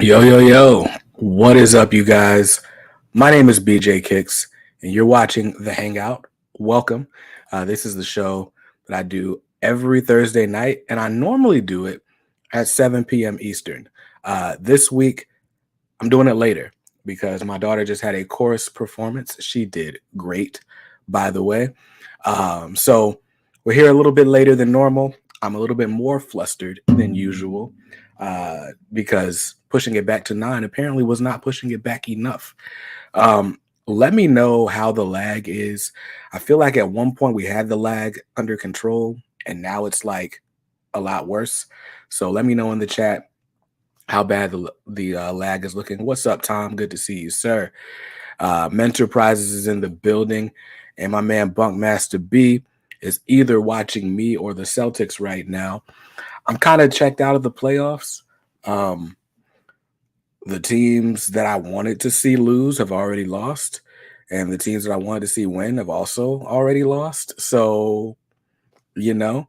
Yo, yo, yo. What is up, you guys? My name is BJ Kicks, and you're watching The Hangout. Welcome. This is the show that I do every Thursday night, and I normally do it at 7 p.m. Eastern. This week, I'm doing it later because my daughter just had a chorus performance. She did great, by the way. So we're here a little bit later than normal. I'm a little bit more flustered than usual because pushing it back to 9 apparently was not pushing it back enough. Let me know how the lag is. I feel like at one point we had the lag under control, and now it's like a lot worse. So let me know in the chat how bad the lag is looking. What's up, Tom? Good to see you, sir. Mentor Prizes is in the building, and my man Bunkmaster B is either watching me or the Celtics right now. I'm kind of checked out of the playoffs. The teams that I wanted to see lose have already lost, and the teams that I wanted to see win have also already lost. So, you know,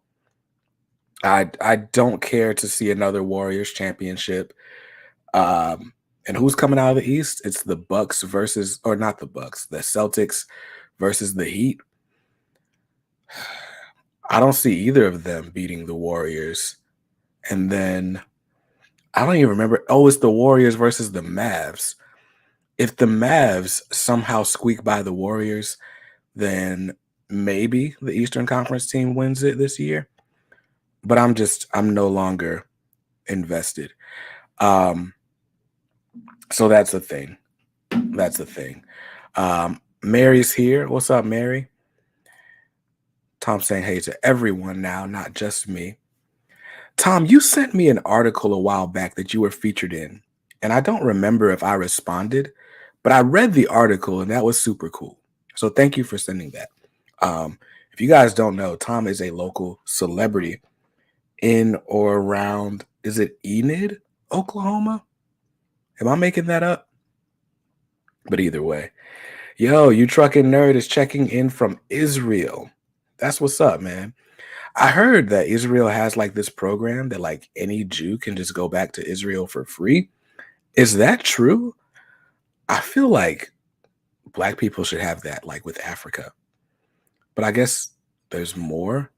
I don't care to see another Warriors championship. And who's coming out of the East? It's the Bucks versus, or not the Bucks, the Celtics versus the Heat. I don't see either of them beating the Warriors. And then I don't even remember. Oh, it's the Warriors versus the Mavs. If the Mavs somehow squeak by the Warriors, then maybe the Eastern Conference team wins it this year. But I'm no longer invested. So that's a thing. That's a thing. Mary's here. What's up, Mary? Tom saying hey to everyone now, not just me. Tom, you sent me an article a while back that you were featured in, and I don't remember if I responded, but I read the article, and that was super cool. So thank you for sending that. If you guys don't know, Tom is a local celebrity in or around, is it Enid, Oklahoma? Am I making that up? But either way. Yo, you trucking nerd is checking in from Israel. That's what's up, man. I heard that Israel has like this program that like any Jew can just go back to Israel for free. Is that true? I feel like Black people should have that like with Africa. But I guess there's more.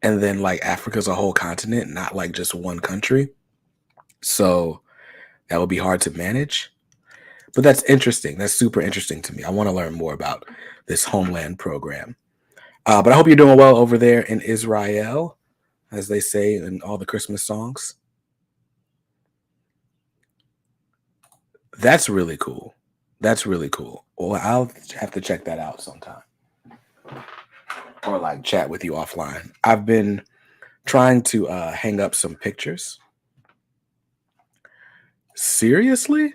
And then like Africa's a whole continent, not like just one country. So that would be hard to manage. But that's interesting. That's super interesting to me. I want to learn more about this homeland program. But I hope you're doing well over there in Israel, as they say in all the Christmas songs. That's really cool. That's really cool. Well, I'll have to check that out sometime. Or like chat with you offline. I've been trying to hang up some pictures. Seriously?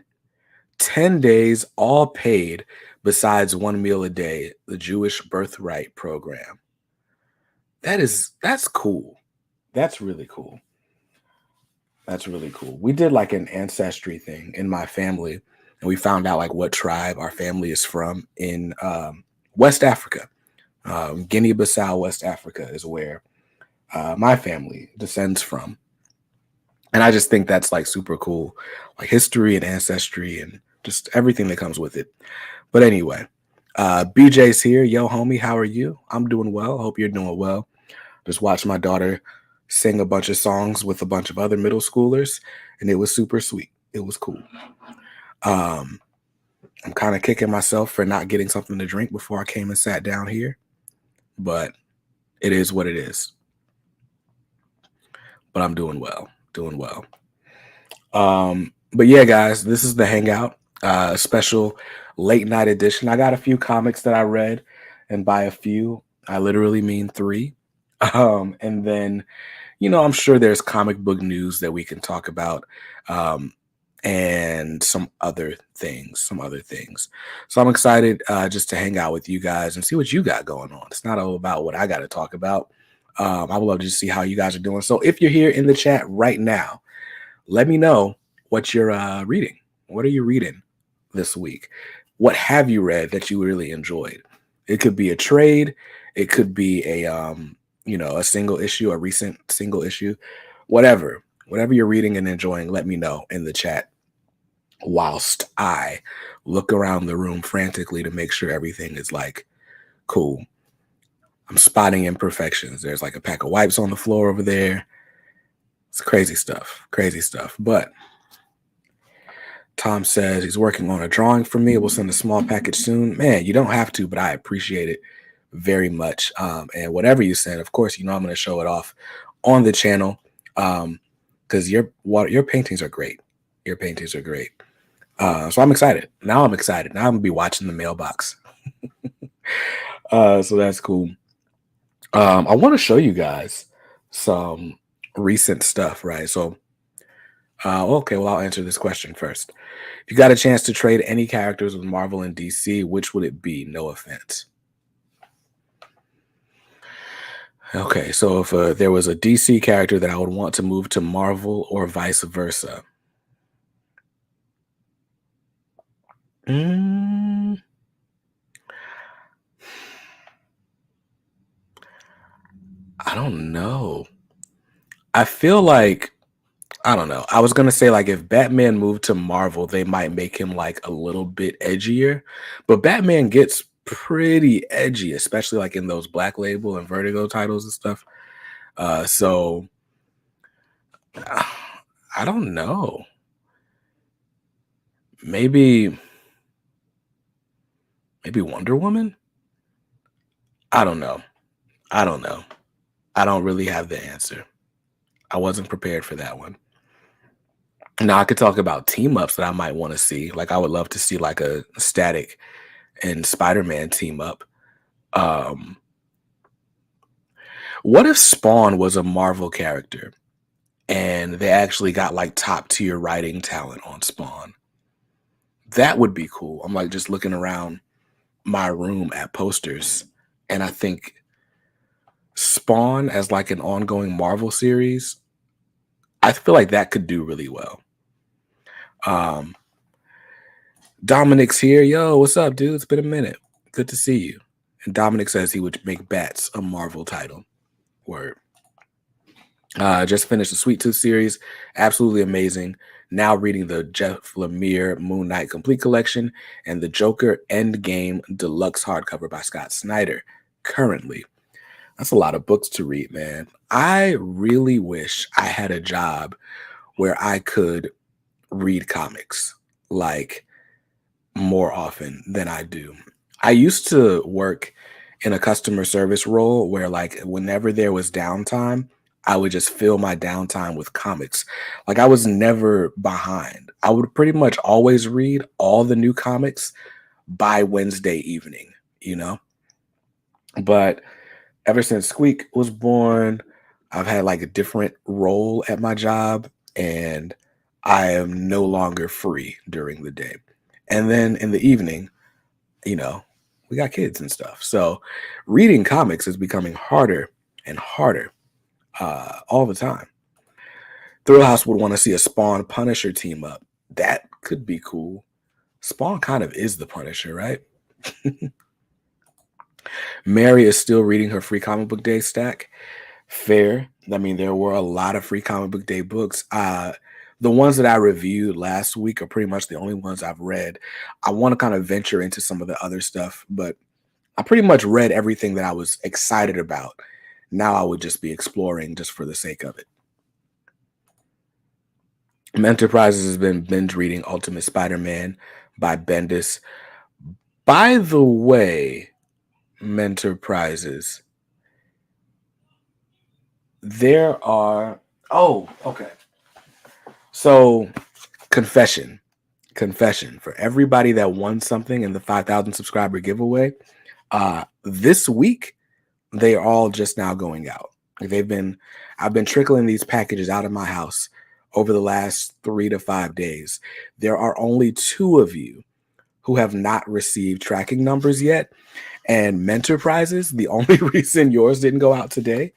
10 days, all paid, besides one meal a day, the Jewish Birthright Program. That's cool. That's really cool. That's really cool. We did like an ancestry thing in my family, and we found out like what tribe our family is from in West Africa. Guinea-Bissau, West Africa is where my family descends from. And I just think that's like super cool, like history and ancestry and just everything that comes with it. But anyway, BJ's here. Yo, homie, how are you? I'm doing well. Hope you're doing well. Just watched my daughter sing a bunch of songs with a bunch of other middle schoolers, and it was super sweet. It was cool. I'm kind of kicking myself for not getting something to drink before I came and sat down here, but it is what it is. But I'm doing well. Doing well. But yeah, guys, this is the Hangout, special late night edition. I got a few comics that I read, and by a few, I literally mean 3. And then, I'm sure there's comic book news that we can talk about, and some other things. So I'm excited just to hang out with you guys and see what you got going on. It's not all about what I got to talk about. I would love to just see how you guys are doing. So if you're here in the chat right now, let me know what you're reading. What are you reading this week? What have you read that you really enjoyed? It could be a trade. It could be a single issue, a recent single issue, whatever you're reading and enjoying, let me know in the chat. whilst I look around the room frantically to make sure everything is like cool. I'm spotting imperfections. There's like a pack of wipes on the floor over there. It's crazy stuff, crazy stuff. But Tom says he's working on a drawing for me. We'll send a small package soon. Man, you don't have to, but I appreciate it very much. And whatever you send, of course, I'm going to show it off on the channel because your paintings are great. Your paintings are great. So I'm excited. Now I'm excited. Now I'm gonna be watching the mailbox. So that's cool. I want to show you guys some recent stuff, right? So, okay, well, I'll answer this question first. If you got a chance to trade any characters with Marvel and DC, which would it be? No offense. Okay, so if there was a DC character that I would want to move to Marvel or vice versa. Mm, I don't know. I feel like I don't know. I was gonna say like if Batman moved to Marvel, they might make him like a little bit edgier, but Batman gets pretty edgy, especially like in those Black Label and Vertigo titles and stuff. So I don't know. Maybe Wonder Woman. I don't know. I don't know. I don't really have the answer. I wasn't prepared for that one. Now I could talk about team ups that I might want to see. Like I would love to see like a Static and Spider-Man team up. Um, what if Spawn was a Marvel character and they actually got like top tier writing talent on Spawn? That would be cool. I'm like just looking around my room at posters, and I think Spawn as like an ongoing Marvel series, I feel like that could do really well. Um, Dominic's here. Yo, what's up, dude? It's been a minute. Good to see you. And Dominic says he would make Bats a Marvel title. Word. Just finished the Sweet Tooth series. Absolutely amazing. Now reading the Jeff Lemire Moon Knight Complete Collection and the Joker Endgame Deluxe hardcover by Scott Snyder. Currently, that's a lot of books to read, man. I really wish I had a job where I could read comics like more often than I do. I used to work in a customer service role where like whenever there was downtime, I would just fill my downtime with comics. Like I was never behind. I would pretty much always read all the new comics by Wednesday evening, you know? But ever since Squeak was born, I've had like a different role at my job and I am no longer free during the day. And then in the evening, you know, we got kids and stuff. So reading comics is becoming harder and harder all the time. Thrill House would want to see a Spawn Punisher team up. That could be cool. Spawn kind of is the Punisher, right? Mary is still reading her free comic book day stack. Fair. I mean, there were a lot of free comic book day books. The ones that I reviewed last week are pretty much the only ones I've read. I want to kind of venture into some of the other stuff, but I pretty much read everything that I was excited about. Now I would just be exploring just for the sake of it. Enterprises has been binge reading Ultimate Spider-Man by Bendis. By the way, Menterprises, there are okay. So confession for everybody that won something in the 5,000 subscriber giveaway. This week they are all just now going out. Like I've been trickling these packages out of my house over the last 3 to 5 days. There are only 2 of you who have not received tracking numbers yet. And Menterprises, the only reason yours didn't go out today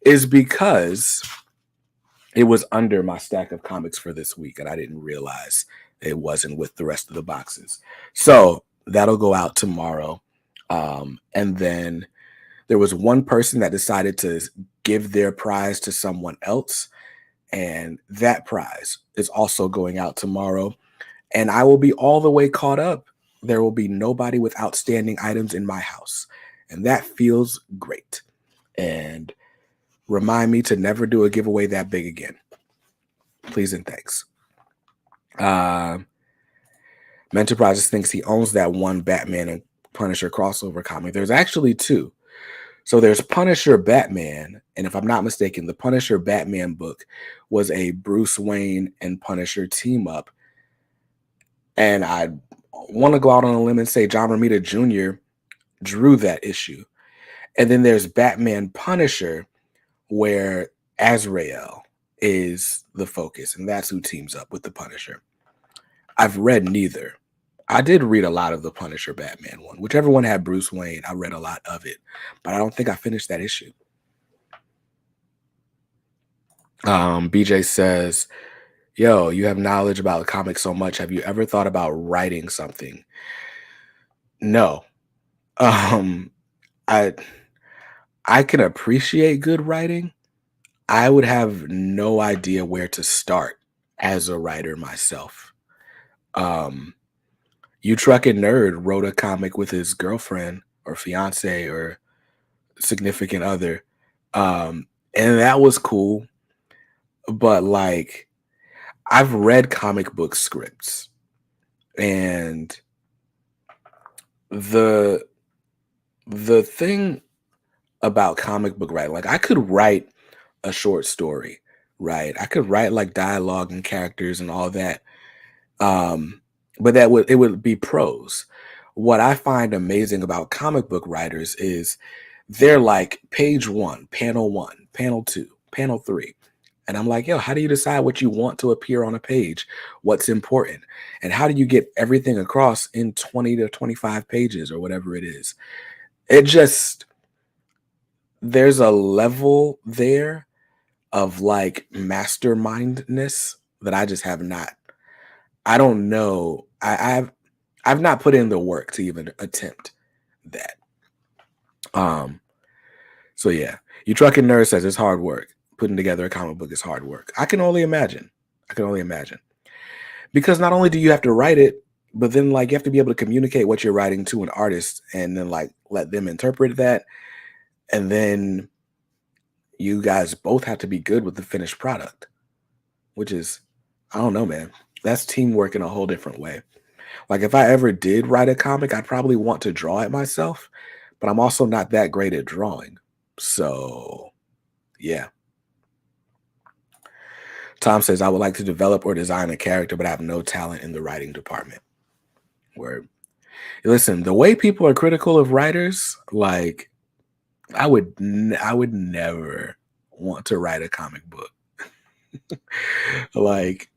is because it was under my stack of comics for this week, and I didn't realize it wasn't with the rest of the boxes. So that'll go out tomorrow. And then there was one person that decided to give their prize to someone else, and that prize is also going out tomorrow. and I will be all the way caught up. There will be nobody with outstanding items in my house. And that feels great. And remind me to never do a giveaway that big again. Please and thanks. Menterprises thinks he owns that one Batman and Punisher crossover comic. There's actually two. So there's Punisher Batman, and if I'm not mistaken, the Punisher Batman book was a Bruce Wayne and Punisher team up. And I want to go out on a limb and say John Romita Jr. drew that issue. And then there's Batman Punisher, where Azrael is the focus, and that's who teams up with the Punisher. I've read neither. I did read a lot of the Punisher Batman one. Whichever one had Bruce Wayne, I read a lot of it. But I don't think I finished that issue. BJ says, yo, you have knowledge about comics so much. Have you ever thought about writing something? No. I can appreciate good writing. I would have no idea where to start as a writer myself. You Truckin' Nerd wrote a comic with his girlfriend or fiance or significant other. And that was cool. But like, I've read comic book scripts, and the thing about comic book writing, like I could write a short story, right? I could write like dialogue and characters and all that. But it would be prose. What I find amazing about comic book writers is they're like page 1, panel 2, panel 3. And I'm like, yo, how do you decide what you want to appear on a page? What's important? And how do you get everything across in 20 to 25 pages or whatever it is? It just, there's a level there of like mastermindness that I just have not. I don't know. I've not put in the work to even attempt that. So yeah, You Truckin' Nerd says it's hard work. Putting together a comic book is hard work. I can only imagine. Because not only do you have to write it, but then like you have to be able to communicate what you're writing to an artist and then like let them interpret that. And then you guys both have to be good with the finished product, which is, I don't know, man. That's teamwork in a whole different way. Like if I ever did write a comic, I'd probably want to draw it myself, but I'm also not that great at drawing. So yeah. Tom says, I would like to develop or design a character, but I have no talent in the writing department. Word. Listen, the way people are critical of writers, like I would never want to write a comic book. Like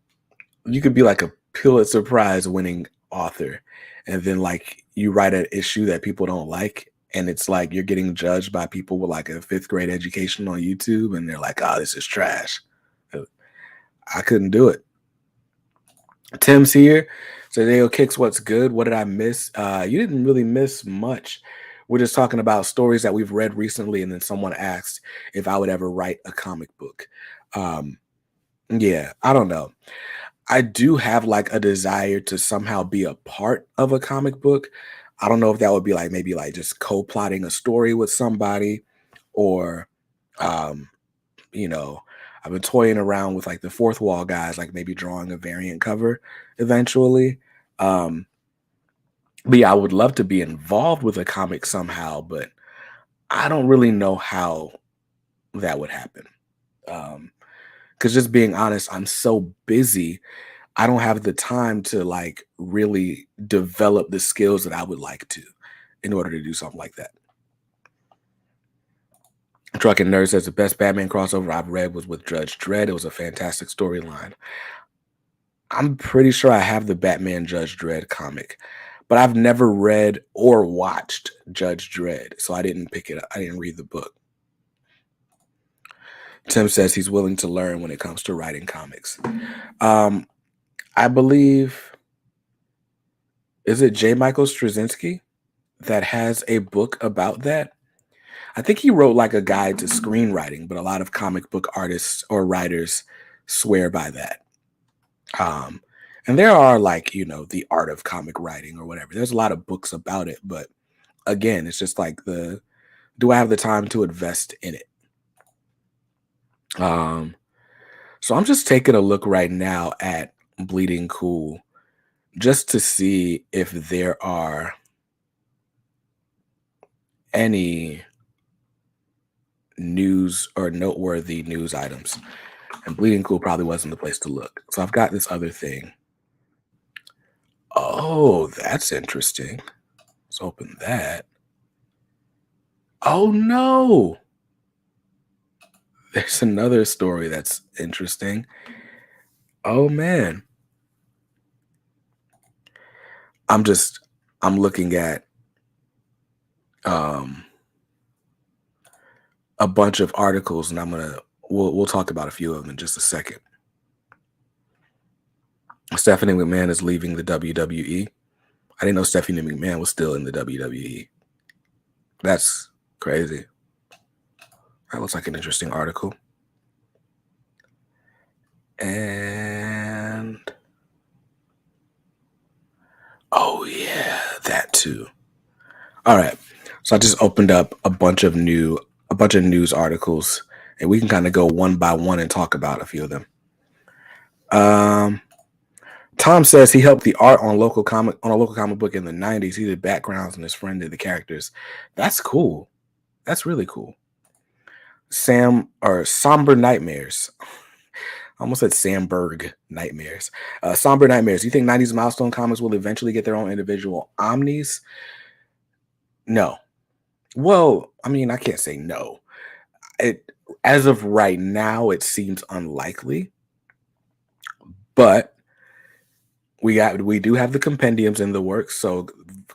you could be like a Pulitzer Prize winning author, and then like you write an issue that people don't like, and it's like you're getting judged by people with like a 5th grade education on YouTube, and they're like, oh, this is trash. I couldn't do it. Tim's here. So Dale Kicks, what's good? What did I miss? You didn't really miss much. We're just talking about stories that we've read recently, and then someone asked if I would ever write a comic book. Yeah, I don't know. I do have like a desire to somehow be a part of a comic book. I don't know if that would be like maybe like just co-plotting a story with somebody, or you know, I've been toying around with like the fourth wall guys, like maybe drawing a variant cover eventually. But yeah, I would love to be involved with a comic somehow, but I don't really know how that would happen. Because just being honest, I'm so busy. I don't have the time to like really develop the skills that I would like to in order to do something like that. Truckin' Nerd says the best Batman crossover I've read was with Judge Dredd. It was a fantastic storyline. I'm pretty sure I have the Batman Judge Dredd comic, but I've never read or watched Judge Dredd, so I didn't pick it up. I didn't read the book. Tim says he's willing to learn when it comes to writing comics. I believe, is it J. Michael Straczynski that has a book about that? I think he wrote like a guide to screenwriting, but a lot of comic book artists or writers swear by that. And there are like, the art of comic writing or whatever. There's a lot of books about it, but again, it's just like do I have the time to invest in it? Um, so I'm just taking a look right now at Bleeding Cool just to see if there are any news or noteworthy news items. And Bleeding Cool probably wasn't the place to look. So I've got this other thing. Oh, that's interesting. Let's open that. Oh no. There's another story that's interesting. Oh man. I'm just I'm looking at um a bunch of articles and we'll talk about a few of them in just a second. Stephanie McMahon is leaving the WWE. I didn't know Stephanie McMahon was still in the WWE. That's crazy. That looks like an interesting article. And oh yeah, that too. All right. So I just opened up a bunch of news articles, and we can kind of go one by one and talk about a few of them. Um, Tom says he helped the art on a local comic book in the 90s. He did backgrounds and his friend did the characters. That's cool. That's really cool. Somber Nightmares. I almost said Samberg Nightmares. Somber Nightmares. You think 90s Milestone comics will eventually get their own individual omnis? No. Well, I mean, I can't say no. It As of right now, it seems unlikely, but we do have the compendiums in the works. So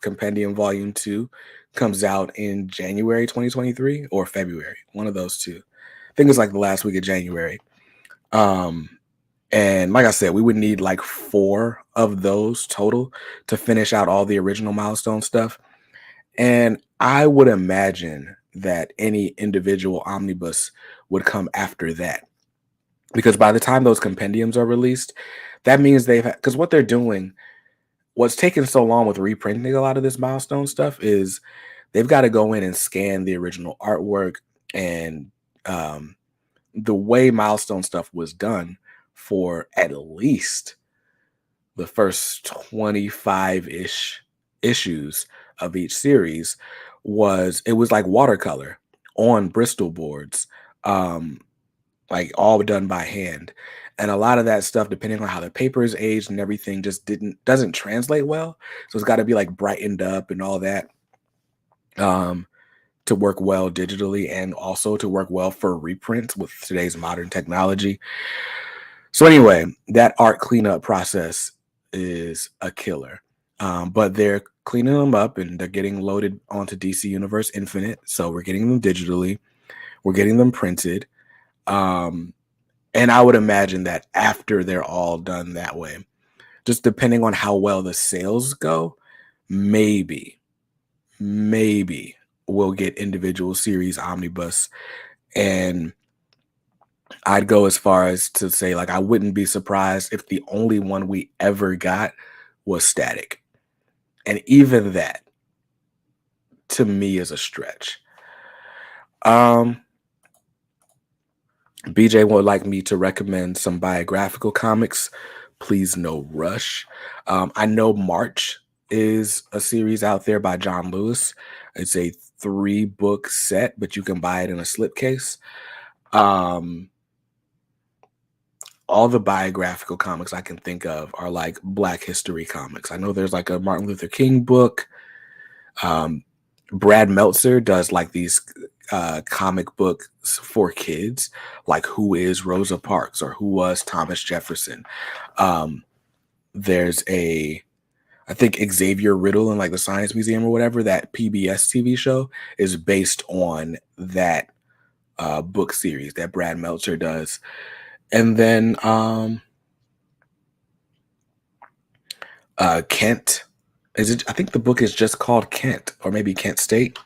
compendium volume 2 comes out in January 2023 or February, one of those two. I think it's like the last week of January. Um and like I said, we would need like 4 of those total to finish out all the original Milestone stuff. And I would imagine that any individual omnibus would come after that. Because by the time those compendiums are released, that means because what they're doing, what's taking so long with reprinting a lot of this Milestone stuff is they've got to go in and scan the original artwork and the way Milestone stuff was done for at least the first 25-ish issues of each series it was like watercolor on Bristol boards, like all done by hand. And a lot of that stuff, depending on how the paper is aged and everything, just doesn't translate well. So it's got to be like brightened up and all that, um, to work well digitally and also to work well for reprints with today's modern technology. So anyway, that art cleanup process is a killer. But they're cleaning them up and they're getting loaded onto DC Universe Infinite. So we're getting them digitally, we're getting them printed. And I would imagine that after they're all done that way, just depending on how well the sales go, maybe we'll get individual series omnibus. And I'd go as far as to say, like, I wouldn't be surprised if the only one we ever got was Static. And even that, to me, is a stretch. BJ would like me to recommend some biographical comics. Please, no rush. I know March is a series out there by John Lewis. It's a 3-book set, but you can buy it in a slipcase. All the biographical comics I can think of are like Black History comics. I know there's like a Martin Luther King book. Brad Meltzer does like these comic books for kids, like Who is Rosa Parks or Who was Thomas Jefferson. There's I think Xavier Riddle in like the Science Museum or whatever, that PBS TV show is based on that book series that Brad Meltzer does. And then Kent. I think the book is just called Kent, or maybe Kent State.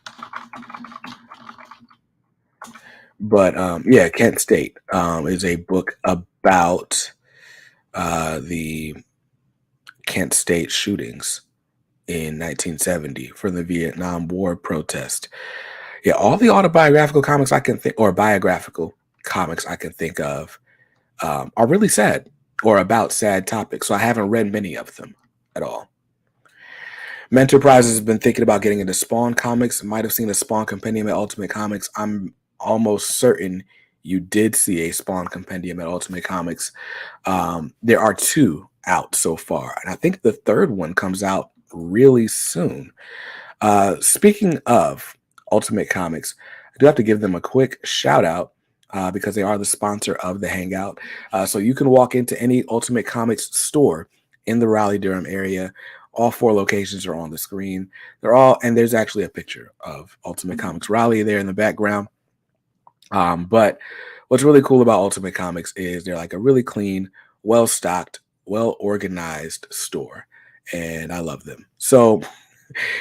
But yeah, Kent State is a book about the Kent State shootings in 1970 for the Vietnam War protest. Yeah, all the autobiographical comics I can think, or biographical comics I can think of, are really sad or about sad topics. So I haven't read many of them at all. Mentorprise has been thinking about getting into Spawn comics. Might have seen a Spawn compendium at Ultimate Comics. I'm almost certain you did see a Spawn compendium at Ultimate Comics. There are 2 out so far, and I think the third one comes out really soon. Speaking of Ultimate Comics, I do have to give them a quick shout out because they are the sponsor of the Hangout. So you can walk into any Ultimate Comics store in the Raleigh-Durham area. All 4 locations are on the screen. And there's actually a picture of Ultimate Comics Raleigh there in the background. But what's really cool about Ultimate Comics is they're like a really clean, well-stocked, well-organized store. And I love them. So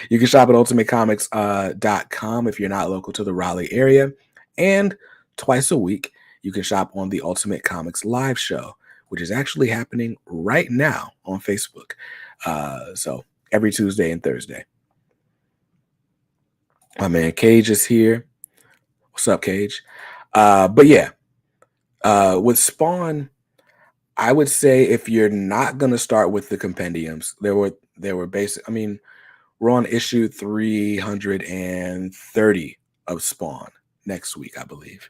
you can shop at ultimatecomics.com if you're not local to the Raleigh area. And twice a week, you can shop on the Ultimate Comics live show, which is actually happening right now on Facebook. So every Tuesday and Thursday. My man Cage is here. What's up, Cage? But yeah, with Spawn, I would say if you're not going to start with the compendiums, there were basic, I mean, we're on issue 330 of Spawn next week, I believe.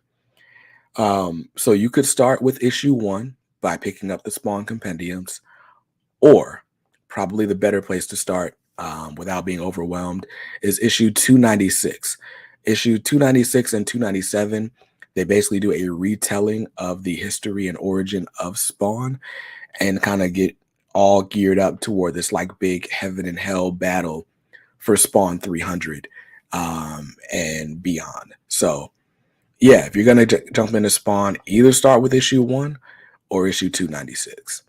So you could start with issue 1 by picking up the Spawn compendiums, or probably the better place to start without being overwhelmed is issue 296. Issue 296 and 297, they basically do a retelling of the history and origin of Spawn and kind of get all geared up toward this like big heaven and hell battle for Spawn 300 and beyond. So yeah, if you're going to jump into Spawn, either start with issue 1 or issue 296.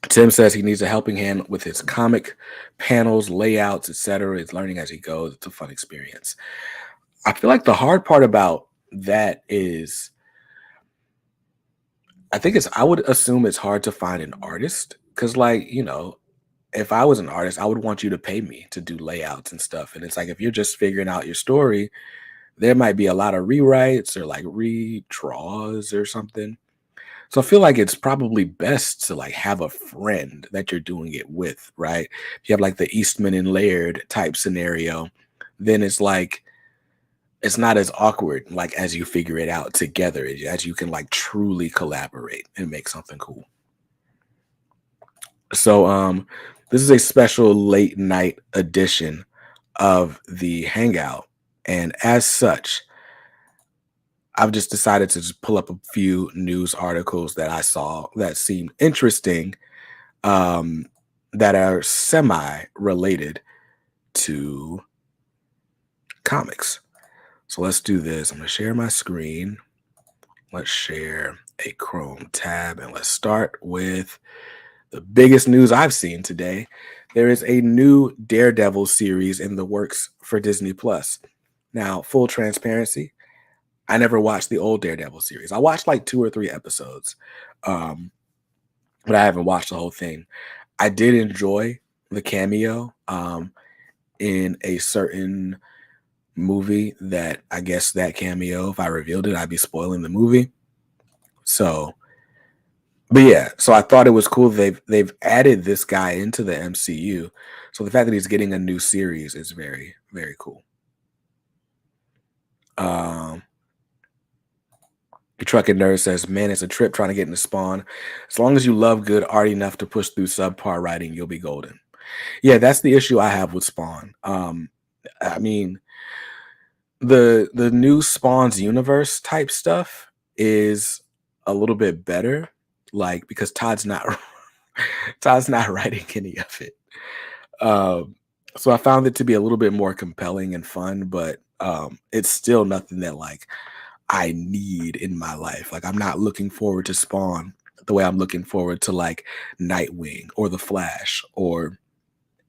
Tim says he needs a helping hand with his comic panels, layouts, etc. He's learning as he goes. It's a fun experience. I feel like the hard part about that is, I would assume it's hard to find an artist because, like, you know, if I was an artist, I would want you to pay me to do layouts and stuff. And it's like, if you're just figuring out your story, there might be a lot of rewrites or like redraws or something. So I feel like it's probably best to like have a friend that you're doing it with, right? If you have like the Eastman and Laird type scenario, then it's like it's not as awkward like as you figure it out together, as you can like truly collaborate and make something cool. So this is a special late night edition of the Hangout, and as such, I've just decided to just pull up a few news articles that I saw that seemed interesting, that are semi-related to comics. So let's do this. I'm going to share my screen. Let's share a Chrome tab, and let's start with the biggest news I've seen today. There is a new Daredevil series in the works for Disney Plus. Now, full transparency, I never watched the old Daredevil series. I watched like 2 or 3 episodes, but I haven't watched the whole thing. I did enjoy the cameo in a certain movie that I guess that cameo, if I revealed it, I'd be spoiling the movie. So, but yeah, so I thought it was cool. They've added this guy into the MCU. So the fact that he's getting a new series is very, very cool. The Trucking Nerd says, man, it's a trip trying to get into Spawn. As long as you love good art enough to push through subpar writing, you'll be golden. Yeah, that's the issue I have with Spawn. I mean, the new Spawn's universe type stuff is a little bit better, like because Todd's not writing any of it. So I found it to be a little bit more compelling and fun, but it's still nothing that like I need in my life. Like I'm not looking forward to Spawn the way I'm looking forward to like Nightwing or The Flash or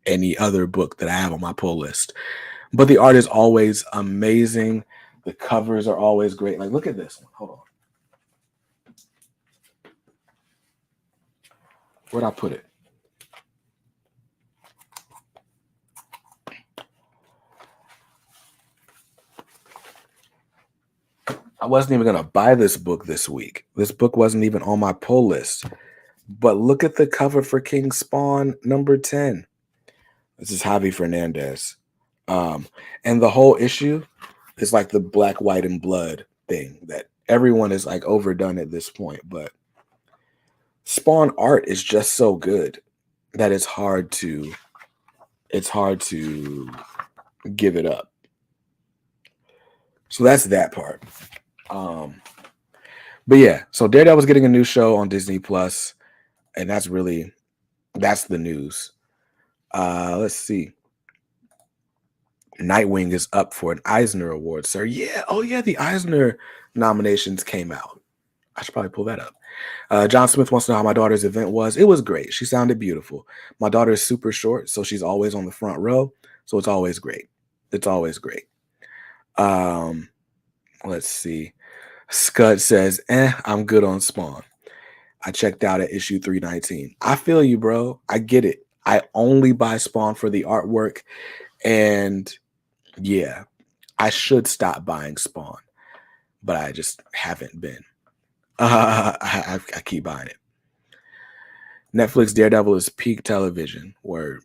any other book that I have on my pull list. But the art is always amazing. The covers are always great. Like look at this one. Hold on. Where'd I put it? I wasn't even gonna buy this book this week. This book wasn't even on my pull list. But look at the cover for King Spawn number 10. This is Javi Fernandez. Um, and the whole issue is like the black, white, and blood thing that everyone is like overdone at this point. But Spawn art is just so good that it's hard to give it up. So that's that part. Um, but yeah, so Daredevil's getting a new show on Disney Plus, and that's the news. Let's see. Nightwing is up for an Eisner Award, sir. Yeah, oh yeah, the Eisner nominations came out. I should probably pull that up. John Smith wants to know how my daughter's event was. It was great. She sounded beautiful. My daughter is super short, so she's always on the front row. So it's always great. It's always great. Um, let's see. Scud says, I'm good on Spawn. I checked out at issue 319. I feel you, bro. I get it. I only buy Spawn for the artwork. And yeah, I should stop buying Spawn, but I just haven't been. I keep buying it. Netflix Daredevil is peak television. Word.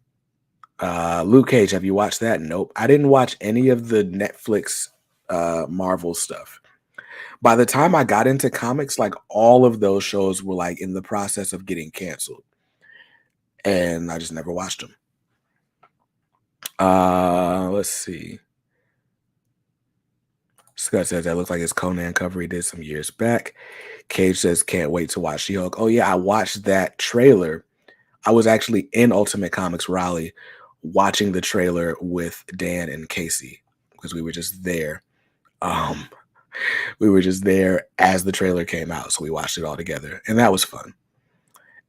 Luke Cage, have you watched that? Nope. I didn't watch any of the Netflix Marvel stuff. By the time I got into comics, like all of those shows were like in the process of getting canceled. And I just never watched them. Let's see. Scott says that looks like his Conan cover he did some years back. Cage says can't wait to watch She-Hulk. Oh yeah, I watched that trailer. I was actually in Ultimate Comics Raleigh watching the trailer with Dan and Casey because we were just there. We were just there as the trailer came out, so we watched it all together, and that was fun.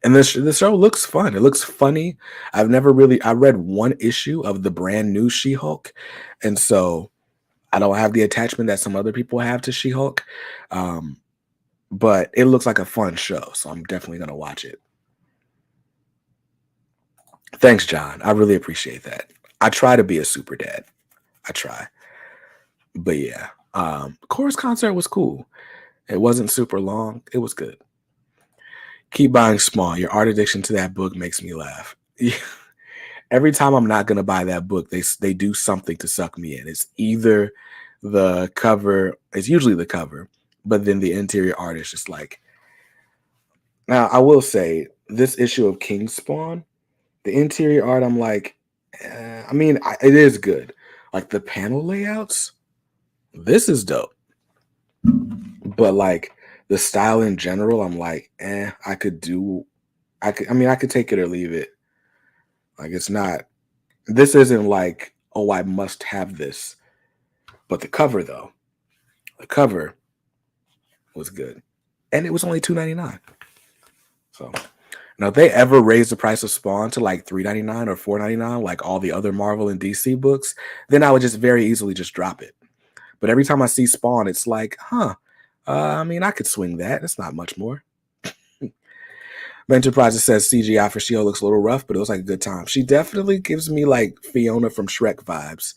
And the show looks fun. It looks funny. I read one issue of the brand new She-Hulk, and so I don't have the attachment that some other people have to She-Hulk. But it looks like a fun show, so I'm definitely gonna watch it. Thanks, John. I really appreciate that. I try to be a super dad. I try. But yeah. Chorus concert was cool. It wasn't super long. It was good. Keep buying Small. Your art addiction to that book makes me laugh. Every time I'm not gonna buy that book, they do something to suck me in. It's either the cover, it's usually the cover, but then the interior art is just like. Now I will say this issue of King Spawn, the interior art, I'm like, I mean, it is good. Like the panel layouts, this is dope. But like the style in general, I'm like, I could take it or leave it. Like it's not, this isn't like, oh, I must have this. But the cover though, the cover was good. And it was only $2.99. So now if they ever raise the price of Spawn to like $3.99 or $4.99, like all the other Marvel and DC books, then I would just very easily just drop it. But every time I see Spawn, it's like, I mean, I could swing that. It's not much more. Enterprises says CGI for She-Hulk looks a little rough, but it was like a good time. She definitely gives me like Fiona from Shrek vibes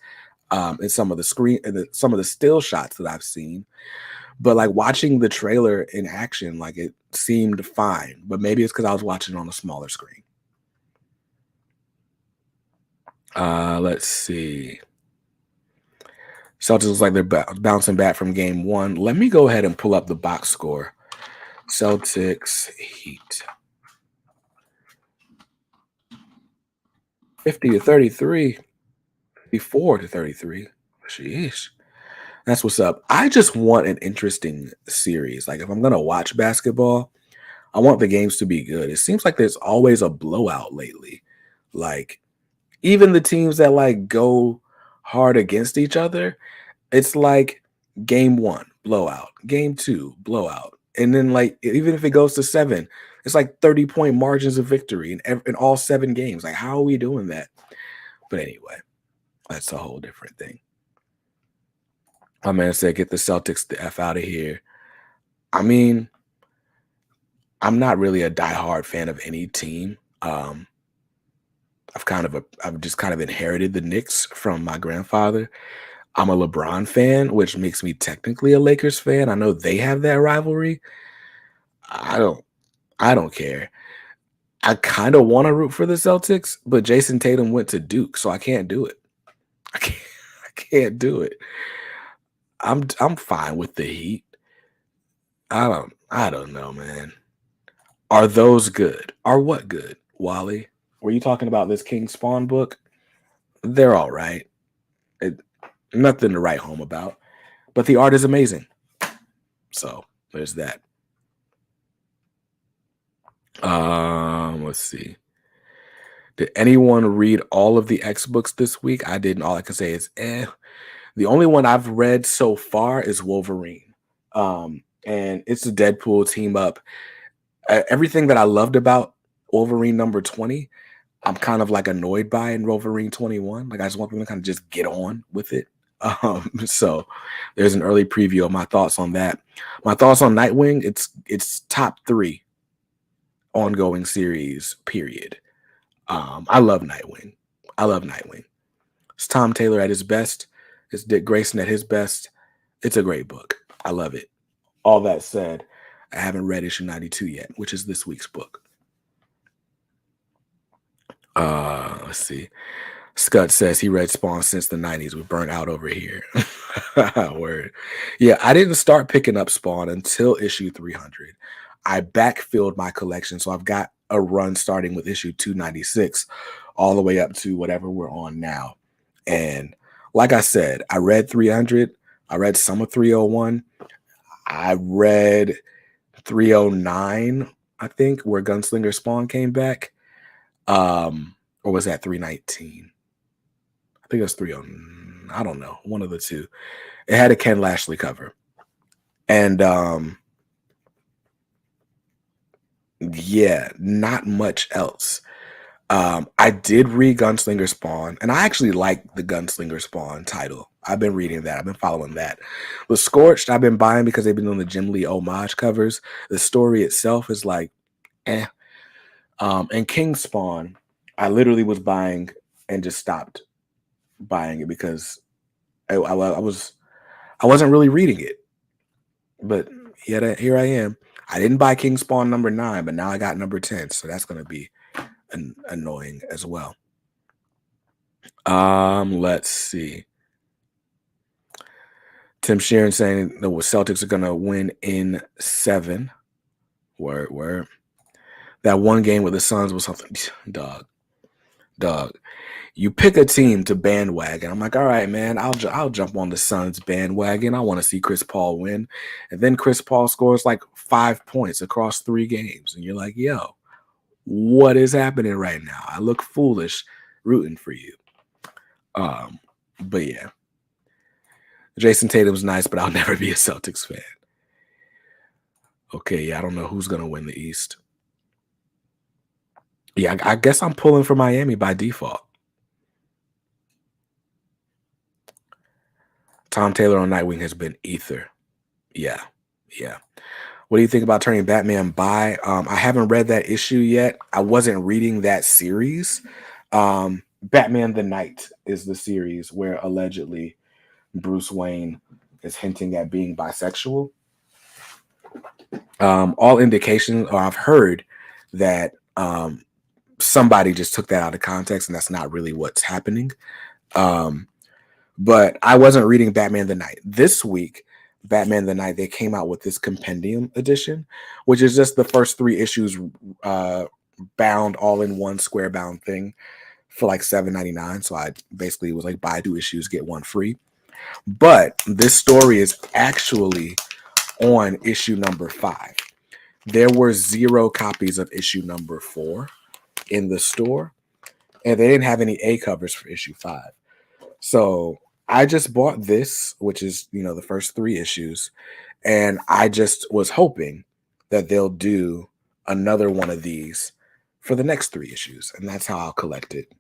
in some of the still shots that I've seen. But like watching the trailer in action, like it seemed fine. But maybe it's because I was watching it on a smaller screen. Let's see. Celtics looks like they're bouncing back from game one. Let me go ahead and pull up the box score. Celtics Heat. 50-33. 54-33. Sheesh. That's what's up. I just want an interesting series. Like if I'm gonna watch basketball, I want the games to be good. It seems like there's always a blowout lately. Like even the teams that like go hard against each other, it's like game one, blowout, game two, blowout. And then like even if it goes to 7, it's like 30-point margins of victory in all 7 games. Like, how are we doing that? But anyway, that's a whole different thing. My man said, get the Celtics the F out of here. I mean, I'm not really a diehard fan of any team. I've just kind of inherited the Knicks from my grandfather. I'm a LeBron fan, which makes me technically a Lakers fan. I know they have that rivalry. I don't I don't care. I kind of want to root for the Celtics, but Jason Tatum went to Duke, so I can't do it. I can't I can't do it. I'm fine with the Heat. I don't know, man. Are those good? Are what good? Wally, were you talking about this King Spawn book? They're all right. It, nothing to write home about, but the art is amazing. So there's that. Let's see. Did anyone read all of the X books this week? I didn't. All I can say is, The only one I've read so far is Wolverine. And it's a Deadpool team up. Everything that I loved about Wolverine number 20, I'm kind of like annoyed by in Wolverine 21. Like I just want them to kind of just get on with it. So there's an early preview of my thoughts on that. My thoughts on Nightwing, it's top 3 ongoing series, period. I love Nightwing. I love Nightwing. It's Tom Taylor at his best. It's Dick Grayson at his best. It's a great book. I love it. All that said, I haven't read issue 92 yet, which is this week's book. Let's see. Scott says he read Spawn since the 90s. We burnt out over here. Word. Yeah, I didn't start picking up Spawn until issue 300. I backfilled my collection, so I've got a run starting with issue 296 all the way up to whatever we're on now. And like I said, I read 300. I read some of 301. I read 309, I think, where Gunslinger Spawn came back. Or was that 319? I think it was 309. I don't know. One of the two. It had a Ken Lashley cover. And yeah, not much else. I did read Gunslinger Spawn, and I actually like the Gunslinger Spawn title. I've been reading that. I've been following that. The Scorched, I've been buying because they've been doing the Jim Lee homage covers. The story itself is like, eh. And King Spawn, I literally was buying and just stopped buying it because I wasn't really reading it. But yet here I am. I didn't buy King Spawn number 9, but now I got number 10, so that's going to be annoying as well. Let's see. Tim Sheeran saying the Celtics are going to win in 7. Word. That one game with the Suns was something. Dog. You pick a team to bandwagon. I'm like, all right, man, I'll jump on the Suns bandwagon. I want to see Chris Paul win. And then Chris Paul scores like 5 points across 3 games. And you're like, yo, what is happening right now? I look foolish rooting for you. But yeah. Jason Tatum's nice, but I'll never be a Celtics fan. Okay, yeah, I don't know who's going to win the East. Yeah, I guess I'm pulling for Miami by default. Tom Taylor on Nightwing has been ether. Yeah. What do you think about turning Batman bi? I haven't read that issue yet. I wasn't reading that series. Batman the Knight is the series where allegedly Bruce Wayne is hinting at being bisexual. All indications, or I've heard that somebody just took that out of context, and that's not really what's happening. But I wasn't reading Batman the Knight. This week, Batman the Knight, they came out with this compendium edition, which is just the first 3 issues bound all in one square bound thing for like $7.99. So I basically was like, buy 2 issues, get 1 free. But this story is actually on issue number 5. There were 0 copies of issue number 4 in the store, and they didn't have any A covers for issue 5. So I just bought this, which is, the first 3 issues, and I just was hoping that they'll do another one of these for the next 3 issues, and that's how I'll collect it.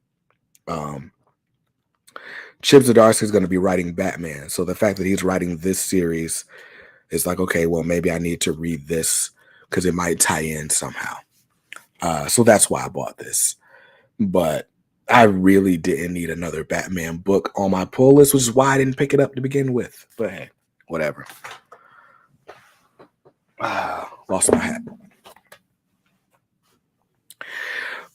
Chip Zdarsky is going to be writing Batman, so the fact that he's writing this series is like, okay, well, maybe I need to read this because it might tie in somehow. So that's why I bought this. But I really didn't need another Batman book on my pull list, which is why I didn't pick it up to begin with. But hey, whatever. Lost my hat.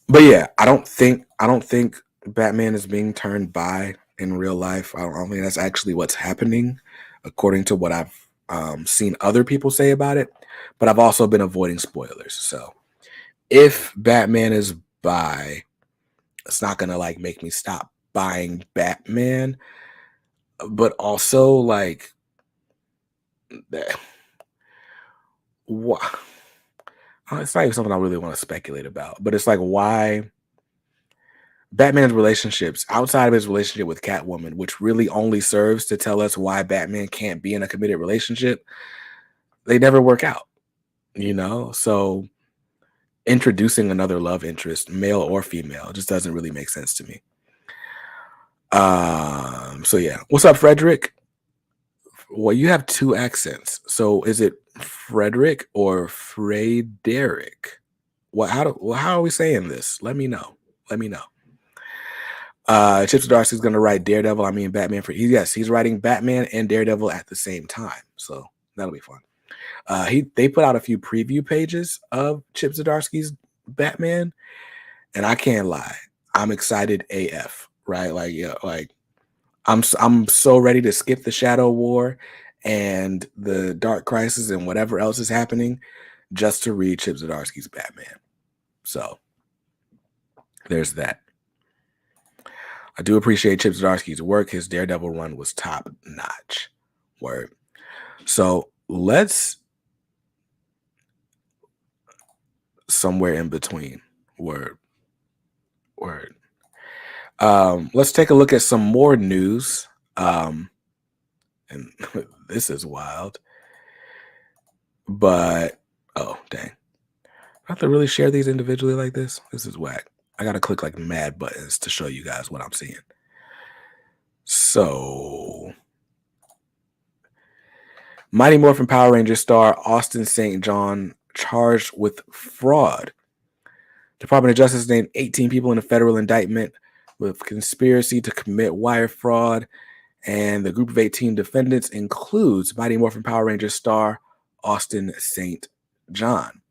But yeah, I don't think Batman is being turned bi in real life. I don't think that's actually what's happening, according to what I've seen other people say about it. But I've also been avoiding spoilers. So if Batman is bi, it's not gonna like make me stop buying Batman. But also like that. It's not even something I really want to speculate about. But it's like why Batman's relationships outside of his relationship with Catwoman, which really only serves to tell us why Batman can't be in a committed relationship, they never work out, you know? So introducing another love interest, male or female, just doesn't really make sense to me. So yeah. What's up, Frederick? Well, you have two accents. So is it Frederick or Frederick? How are we saying this? Let me know. Let me know. Chips Darcy's going to write Daredevil. Batman he's writing Batman and Daredevil at the same time, so that'll be fun. They put out a few preview pages of Chip Zdarsky's Batman, and I can't lie, I'm excited AF. Right, like yeah, like I'm so ready to skip the Shadow War and the Dark Crisis and whatever else is happening just to read Chip Zdarsky's Batman. So there's that. I do appreciate Chip Zdarsky's work. His Daredevil run was top notch. Word. So let's somewhere in between. Word. Word. Let's take a look at some more news. And this is wild. But oh dang. I have to really share these individually like this. This is whack. I gotta click like mad buttons to show you guys what I'm seeing. So Mighty Morphin Power Ranger star Austin St. John charged with fraud. Department of Justice named 18 people in a federal indictment with conspiracy to commit wire fraud, and the group of 18 defendants includes Mighty Morphin Power Ranger star Austin St. John.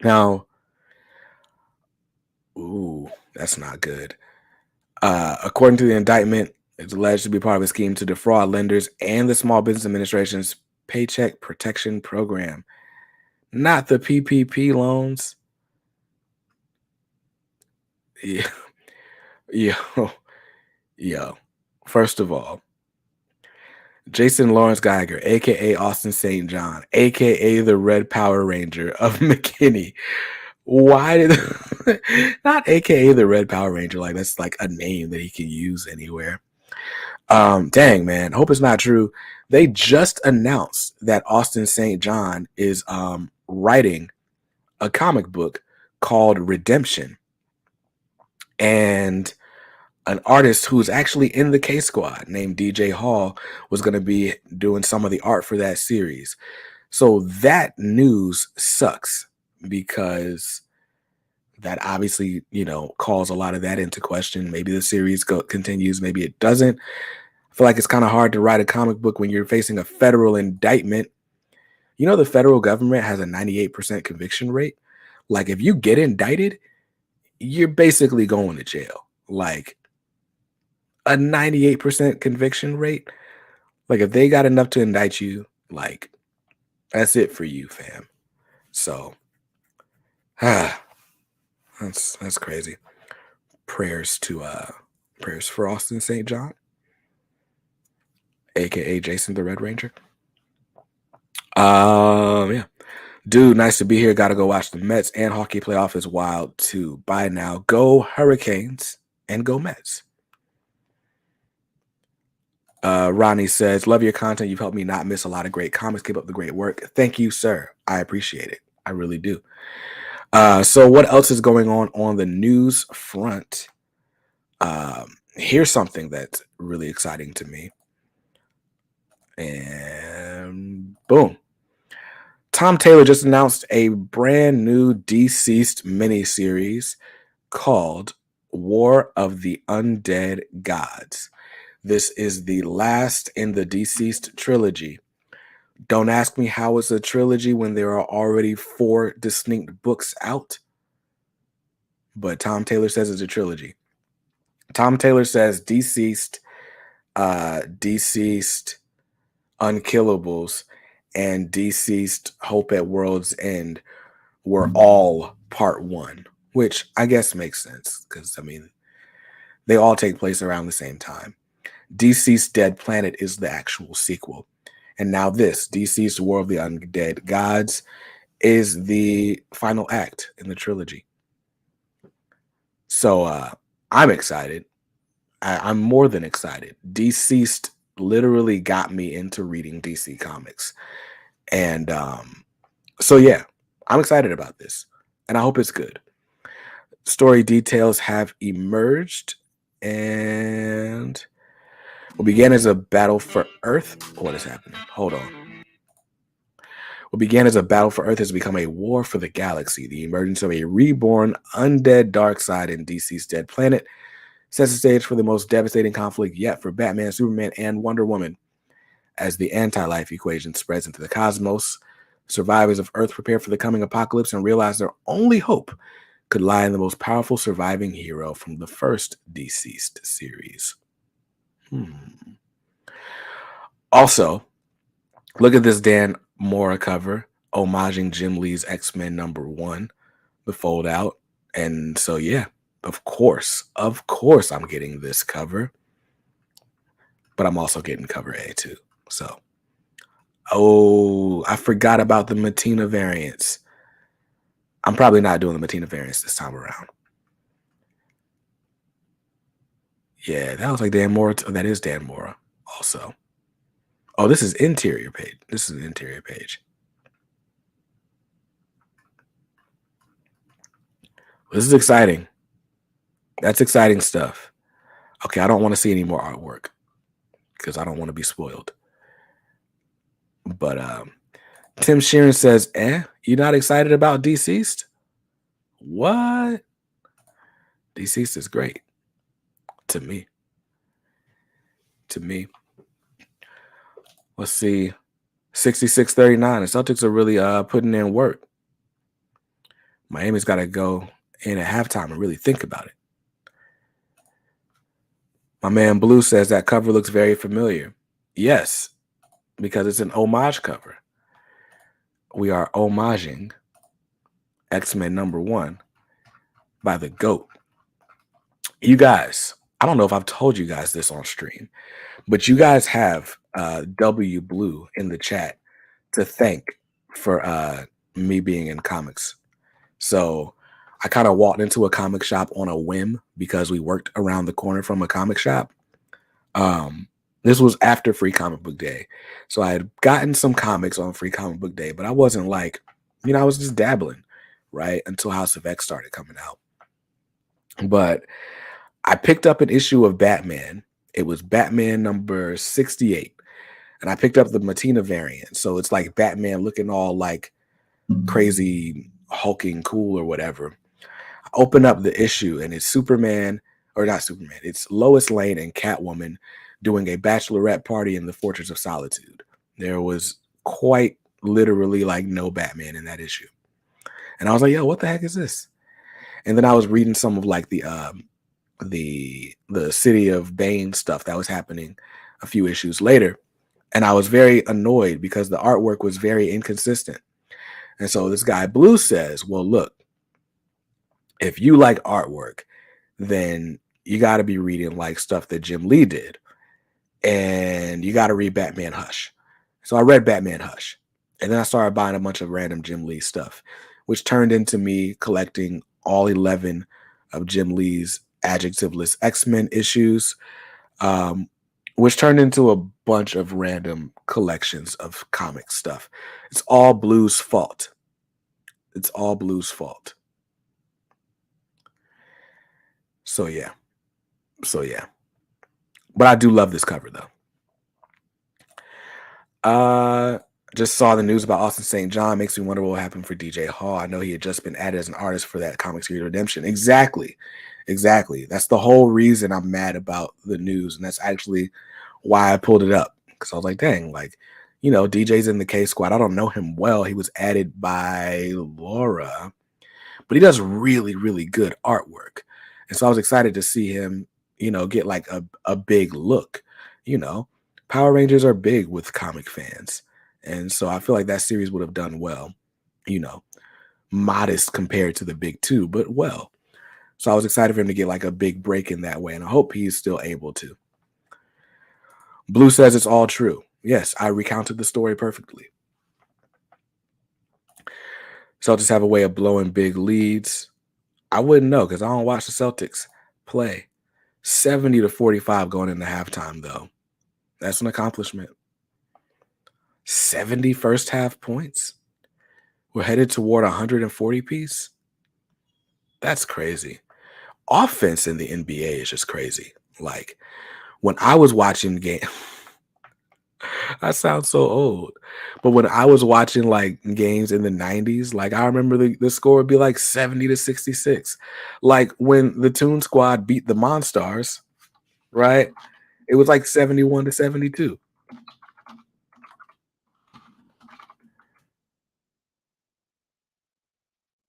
Now, ooh, that's not good. According to the indictment, it's alleged to be part of a scheme to defraud lenders and the Small Business Administration's Paycheck Protection Program, not the PPP loans. Yeah. Yo. First of all, Jason Lawrence Geiger, aka Austin St. John, aka the Red Power Ranger of McKinney. Why did not aka the Red Power Ranger? Like that's like a name that he can use anywhere. Dang man, hope it's not true. They just announced that Austin St. John is writing a comic book called Redemption, and an artist who's actually in the K Squad named DJ Hall was going to be doing some of the art for that series. So that news sucks because that obviously, calls a lot of that into question. Maybe the series continues, maybe it doesn't. I feel like it's kind of hard to write a comic book when you're facing a federal indictment. The federal government has a 98% conviction rate. Like if you get indicted, you're basically going to jail. Like a 98% conviction rate. Like if they got enough to indict you, like that's it for you, fam. So that's crazy. Prayers for Austin St. John, aka Jason the Red Ranger. Yeah. Dude, nice to be here. Gotta go watch the Mets and hockey playoff is wild too. Bye now. Go Hurricanes and go Mets. Ronnie says, love your content. You've helped me not miss a lot of great comics. Keep up the great work. Thank you, sir. I appreciate it. I really do. So what else is going on the news front? Here's something that's really exciting to me. And boom. Tom Taylor just announced a brand new Deceased miniseries called War of the Undead Gods. This is the last in the Deceased trilogy. Don't ask me how it's a trilogy when there are already 4 distinct books out, but Tom Taylor says it's a trilogy. Tom Taylor says Deceased, Deceased Unkillables, and Deceased Hope at World's End were all part 1, which I guess makes sense because, I mean, they all take place around the same time. Deceased Dead Planet is the actual sequel. And now this, Deceased War of the Undead Gods, is the final act in the trilogy. So I'm excited. I'm more than excited. Deceased literally got me into reading DC Comics. And so, yeah, I'm excited about this. And I hope it's good. Story details have emerged. And what began as a battle for Earth. What is happening? Hold on. What began as a battle for Earth has become a war for the galaxy. The emergence of a reborn undead Darkseid in DC's Dead Planet sets the stage for the most devastating conflict yet for Batman, Superman, and Wonder Woman. As the anti-life equation spreads into the cosmos, survivors of Earth prepare for the coming apocalypse and realize their only hope could lie in the most powerful surviving hero from the first Deceased series. Also, look at this Dan Mora cover, homaging Jim Lee's X-Men #1, the fold out. And so, yeah, of course, I'm getting this cover, but I'm also getting cover A too. So, I forgot about the Matina variants. I'm probably not doing the Matina variants this time around. Yeah, that was like Dan Mora. That is Dan Mora also. Oh, this is interior page. This is an interior page. This is exciting. That's exciting stuff. Okay, I don't want to see any more artwork because I don't want to be spoiled. But Tim Sheeran says, you're not excited about Deceased? What? Deceased is great. To me. Let's see. 66-39. The Celtics are really putting in work. Miami's got to go in at halftime and really think about it. My man Blue says that cover looks very familiar. Yes, because it's an homage cover. We are homaging X-Men #1 by the GOAT. You guys, I don't know if I've told you guys this on stream, but you guys have W Blue in the chat to thank for me being in comics. So I kind of walked into a comic shop on a whim because we worked around the corner from a comic shop. This was after Free Comic Book Day. So I had gotten some comics on Free Comic Book Day, but I wasn't like, I was just dabbling, right? Until House of X started coming out. But I picked up an issue of Batman. It was Batman number 68. And I picked up the Matina variant. So it's like Batman looking all like crazy, hulking cool or whatever. I open up the issue and it's Superman, or not Superman, it's Lois Lane and Catwoman doing a bachelorette party in the Fortress of Solitude. There was quite literally like no Batman in that issue. And I was like, yo, what the heck is this? And then I was reading some of like the City of Bane stuff that was happening a few issues later. And I was very annoyed because the artwork was very inconsistent. And so this guy Blue says, well, look, if you like artwork, then you got to be reading like stuff that Jim Lee did. And you got to read Batman Hush. So I read Batman Hush. And then I started buying a bunch of random Jim Lee stuff, which turned into me collecting all 11 of Jim Lee's adjectiveless X-Men issues, which turned into a bunch of random collections of comic stuff. It's all Blue's fault. It's all Blue's fault. So yeah. But I do love this cover though. Just saw the news about Austin St. John. Makes me wonder what will happen for DJ Hall. I know he had just been added as an artist for that comic series Redemption. Exactly. Exactly. That's the whole reason I'm mad about the news. And that's actually why I pulled it up. Because I was like, dang, like, DJ's in the K Squad. I don't know him well. He was added by Laura, but he does really, really good artwork. And so I was excited to see him, get like a big look. You know, Power Rangers are big with comic fans. And so I feel like that series would have done well, you know, modest compared to the big two, but well. So I was excited for him to get like a big break in that way. And I hope he's still able to. Blue says it's all true. Yes, I recounted the story perfectly. Celtics have a way of blowing big leads. I wouldn't know because I don't watch the Celtics play. 70-45 going into halftime, though. That's an accomplishment. 70 first half points. We're headed toward 140 piece. That's crazy. Offense in the NBA is just crazy. Like when I was watching game, I sound so old. But when I was watching like games in the 90s, like I remember the score would be like 70-66. Like when the Toon Squad beat the Monstars, right? It was like 71-72.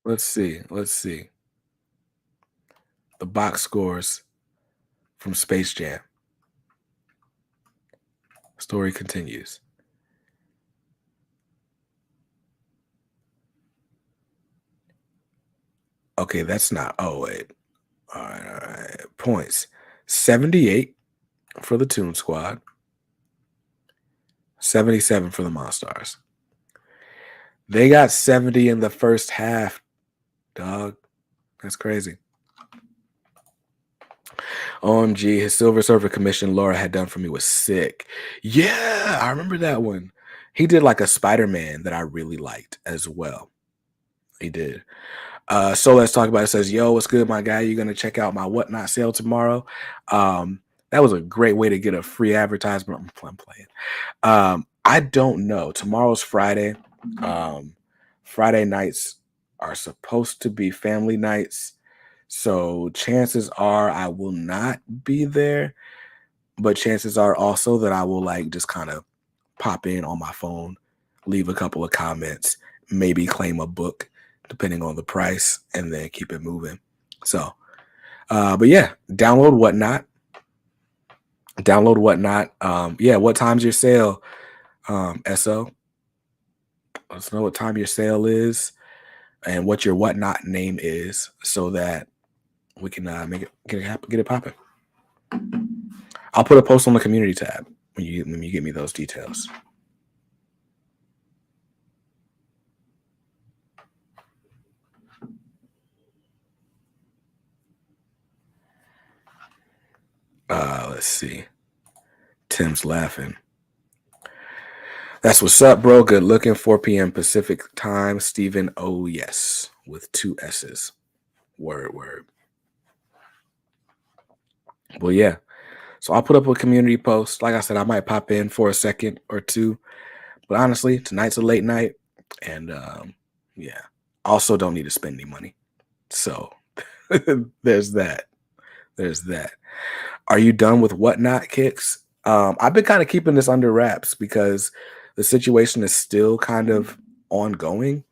Let's see. Let's see. The box scores from Space Jam. Story continues. Okay, that's not. Oh, wait. All right, all right. Points 78 for the Toon Squad, 77 for the Monstars. They got 70 in the first half, dog. That's crazy. OMG, his Silver Surfer commission Laura had done for me was sick. Yeah, I remember that one. He did like a Spider-Man that I really liked as well. He did. So let's talk about it. Says, yo, what's good, my guy? You're gonna check out my whatnot sale tomorrow. That was a great way to get a free advertisement. I'm playing. I don't know. Tomorrow's Friday. Friday nights are supposed to be family nights. So chances are I will not be there, but chances are also that I will like just kind of pop in on my phone, leave a couple of comments, maybe claim a book, depending on the price, and then keep it moving. So, but yeah, download Whatnot. Download Whatnot. Yeah, what time's your sale? SO. Let us know what time your sale is and what your Whatnot name is, so that we can make it get it popping. I'll put a post on the community tab when you get me those details. Let's see. Tim's laughing. That's what's up, bro. Good looking. 4 p.m. Pacific time. Steven, oh yes, with 2 S's. Word, word. Well, yeah. So I'll put up a community post. Like I said, I might pop in for a second or two. But honestly, tonight's a late night. And yeah. Also don't need to spend any money. So there's that. There's that. Are you done with Whatnot kicks? I've been kind of keeping this under wraps because the situation is still kind of ongoing,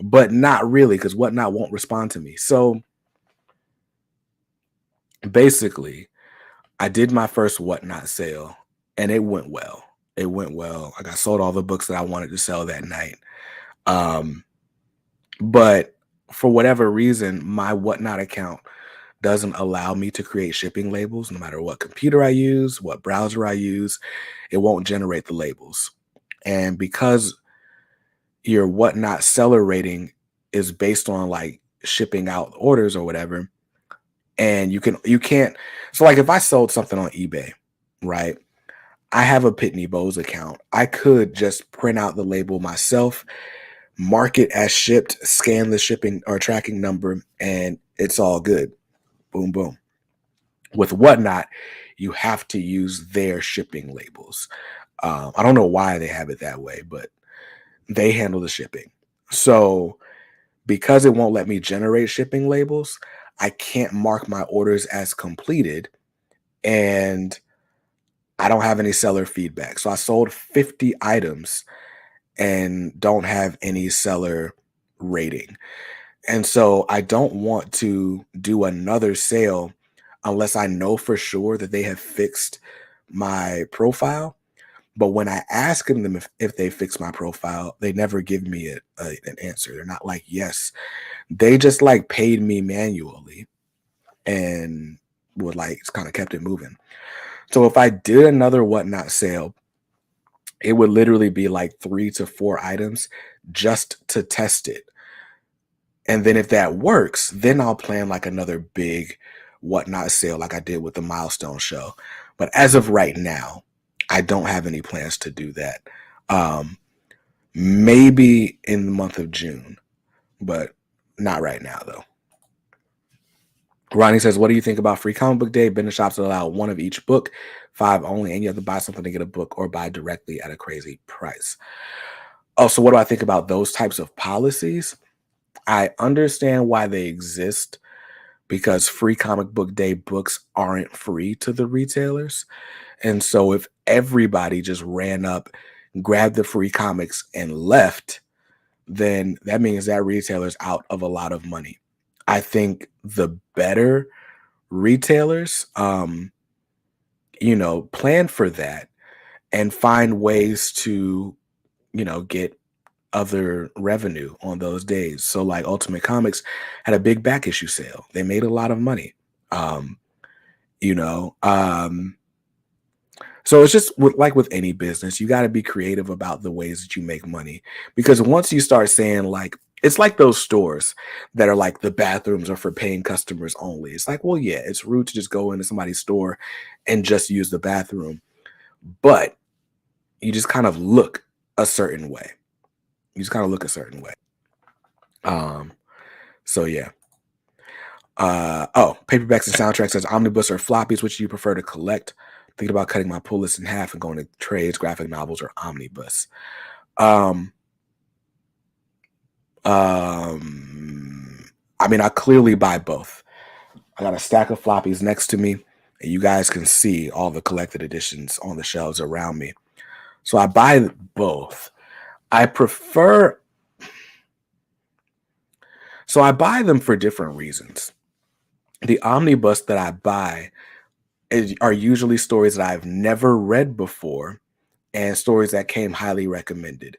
but not really because Whatnot won't respond to me. So basically, I did my first Whatnot sale and it went well. It went well. Like I sold all the books that I wanted to sell that night. But for whatever reason, my Whatnot account doesn't allow me to create shipping labels no matter what computer I use, what browser I use. It won't generate the labels. And because your Whatnot seller rating is based on like shipping out orders or whatever, and you can't. So like if I sold something on eBay, right? I have a Pitney Bowes account. I could just print out the label myself, mark it as shipped, scan the shipping or tracking number, and it's all good. Boom, boom. With Whatnot, you have to use their shipping labels. I don't know why they have it that way, but they handle the shipping. So because it won't let me generate shipping labels, I can't mark my orders as completed, and I don't have any seller feedback. So I sold 50 items and don't have any seller rating. And so I don't want to do another sale unless I know for sure that they have fixed my profile. But when I ask them if they fix my profile, they never give me an answer. They're not like, yes. They just like paid me manually and would like kind of kept it moving. So if I did another whatnot sale, it would literally be like 3 to 4 items just to test it. And then if that works, then I'll plan like another big whatnot sale like I did with the Milestone show. But as of right now, I don't have any plans to do that. Um, Maybe in the month of June, but not right now though. Ronnie says, what do you think about free comic book day? Been to shops that allow one of each book, 5 only, and you have to buy something to get a book or buy directly at a crazy price. Oh, so what do I think about those types of policies? I understand why they exist because free comic book day books aren't free to the retailers. And so if everybody just ran up, grabbed the free comics and left, then that means that retailer's out of a lot of money. I think the better retailers, plan for that and find ways to, get other revenue on those days. So like Ultimate Comics had a big back issue sale. They made a lot of money. Um, you know, um, so it's just with any business, you got to be creative about the ways that you make money. Because once you start saying like, it's like those stores that are like the bathrooms are for paying customers only. It's like, well, yeah, it's rude to just go into somebody's store and just use the bathroom. But you just kind of look a certain way. You just kind of look a certain way. Um, so yeah. Paperbacks and soundtracks says omnibus or floppies, which you prefer to collect? Thinking about cutting my pull list in half and going to trades, graphic novels, or omnibus. Um, I mean, I clearly buy both. I got a stack of floppies next to me, and you guys can see all the collected editions on the shelves around me. So I buy both. I prefer. So I buy them for different reasons. The omnibus that I buy are usually stories that I've never read before and stories that came highly recommended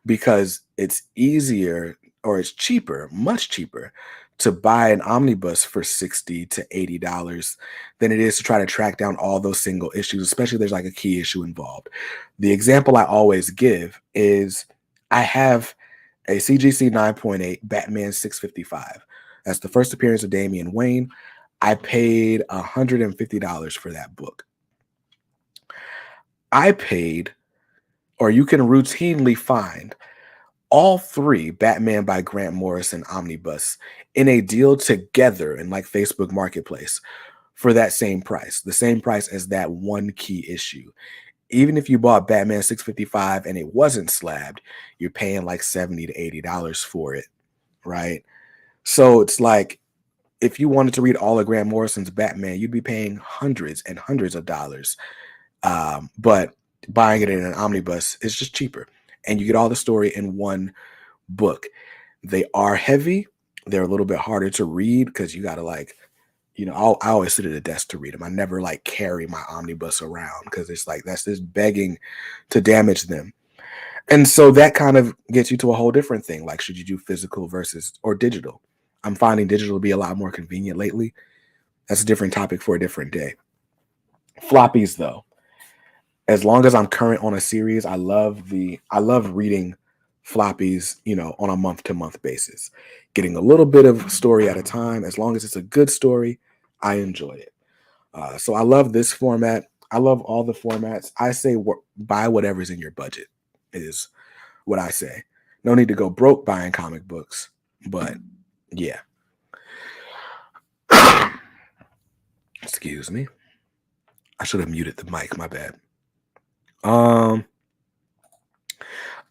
because it's easier or it's cheaper, much cheaper to buy an omnibus for $60 to $80 than it is to try to track down all those single issues, especially if there's like a key issue involved. The example I always give is I have a CGC 9.8 Batman 655. That's the first appearance of Damian Wayne. I paid $150 for that book. I paid, or you can routinely find all 3 Batman by Grant Morrison omnibus in a deal together in like Facebook Marketplace for that same price, the same price as that one key issue. Even if you bought Batman 655 and it wasn't slabbed, you're paying like $70 to $80 for it, right? So it's like if you wanted to read all of Grant Morrison's Batman, you'd be paying hundreds and hundreds of dollars. But buying it in an omnibus is just cheaper. And you get all the story in one book. They are heavy. They're a little bit harder to read because you got to like, I always sit at a desk to read them. I never like carry my omnibus around because it's like that's just begging to damage them. And so that kind of gets you to a whole different thing. Like, should you do physical versus or digital? I'm finding digital to be a lot more convenient lately. That's a different topic for a different day. Floppies, though, as long as I'm current on a series, I love reading floppies, on a month to month basis, getting a little bit of story at a time. As long as it's a good story, I enjoy it. So I love this format. I love all the formats. I say buy whatever's in your budget is what I say. No need to go broke buying comic books, but yeah. Excuse me. I should have muted the mic. My bad.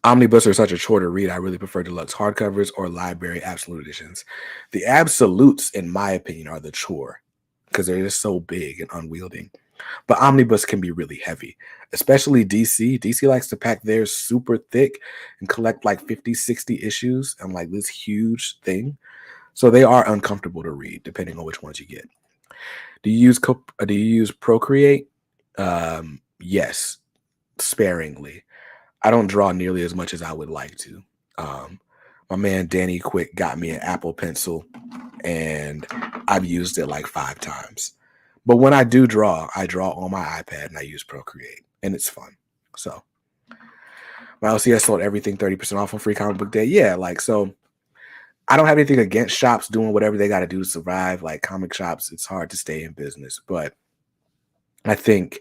Omnibus are such a chore to read. I really prefer deluxe hardcovers or library absolute editions. The absolutes, in my opinion, are the chore because they're just so big and unwielding. But omnibus can be really heavy, especially DC. DC likes to pack theirs super thick and collect like 50, 60 issues and like this huge thing. So they are uncomfortable to read depending on which ones you get. Do you use Procreate? Yes, sparingly. I don't draw nearly as much as I would like to. Um, my man Danny Quick got me an Apple Pencil, and I've used it like 5 times. But when I do draw, I draw on my iPad and I use Procreate, and it's fun. So my LCS sold everything 30% off on Free Comic Book Day. Yeah, like so. I don't have anything against shops doing whatever they got to do to survive. Like comic shops, it's hard to stay in business, but I think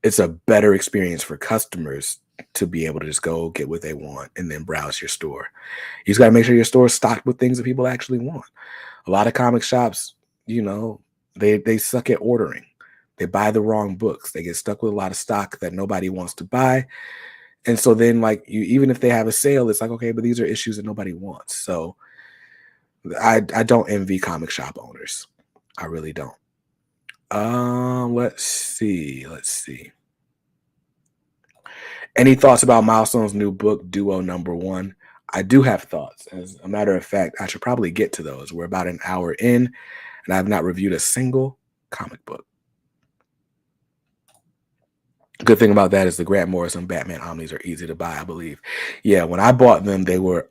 it's a better experience for customers to be able to just go get what they want and then browse your store. You just got to make sure your store is stocked with things that people actually want. A lot of comic shops, you know, they suck at ordering. They buy the wrong books. They get stuck with a lot of stock that nobody wants to buy. And so then like you even if they have a sale, it's like, okay, but these are issues that nobody wants. So I don't envy comic shop owners. I really don't. Let's see. Let's see. Any thoughts about Milestone's new book, Duo Number One? I do have thoughts. As a matter of fact, I should probably get to those. We're about an hour in, and I've not reviewed a single comic book. Good thing about that is the Grant Morrison Batman Omnis are easy to buy, I believe. Yeah, when I bought them,